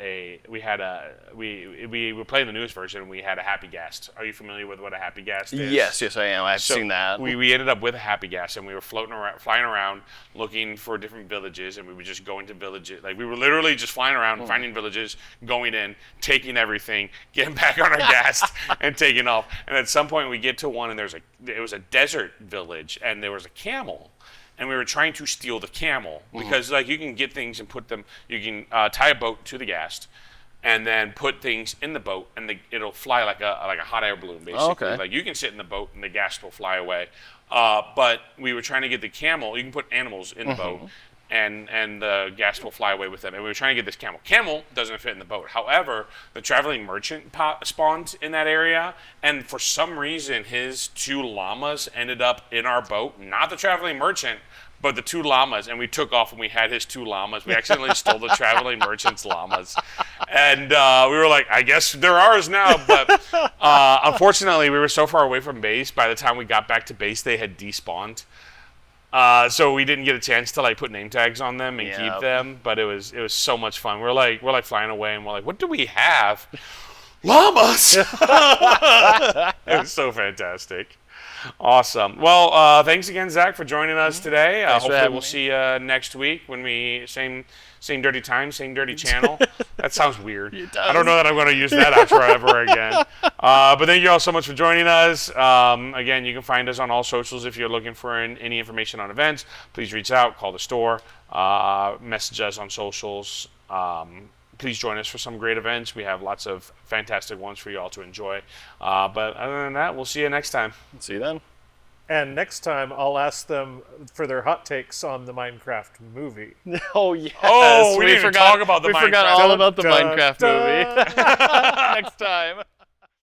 we were playing the newest version, and we had a happy ghast. Are you familiar with what a happy ghast is? Yes, I am. I've seen that. We ended up with a happy ghast, and we were flying around, looking for different villages, and we would just go into villages. Like, we were literally just flying around, finding villages, going in, taking everything, getting back on our ghast, and taking off. And at some point, we get to one, and it was a desert village, and there was a camel. And we were trying to steal the camel because, you can get things and put them. You can tie a boat to the ghast, and then put things in the boat, and it'll fly like a hot air balloon, basically. Okay. Like, you can sit in the boat, and the ghast will fly away. But we were trying to get the camel. You can put animals in the boat, and the guests will fly away with them. And we were trying to get this camel. Camel doesn't fit in the boat. However, the traveling merchant spawned in that area, and for some reason, his 2 llamas ended up in our boat. Not the traveling merchant, but the 2 llamas. And we took off, and we had his 2 llamas. We accidentally stole the traveling merchant's llamas, and we were like, I guess they're ours now. But unfortunately, we were so far away from base. By the time we got back to base, they had despawned. So we didn't get a chance to like put name tags on them and keep them, but it was so much fun. We're like flying away and we're like, what do we have? Llamas. It was so fantastic. Awesome. Well, thanks again, Zach, for joining us today. Hopefully we'll see you next week when we same dirty time, same dirty channel. That sounds weird. I don't know that I'm going to use that outro ever again. But thank you all so much for joining us. Again, you can find us on all socials if you're looking for any information on events. Please reach out, call the store, message us on socials. Please join us for some great events. We have lots of fantastic ones for you all to enjoy. But other than that, we'll see you next time. See you then. And next time, I'll ask them for their hot takes on the Minecraft movie. Oh, yes. Oh, we didn't even talk about the Minecraft. We forgot all about the Dun, Minecraft dun. movie. Next time.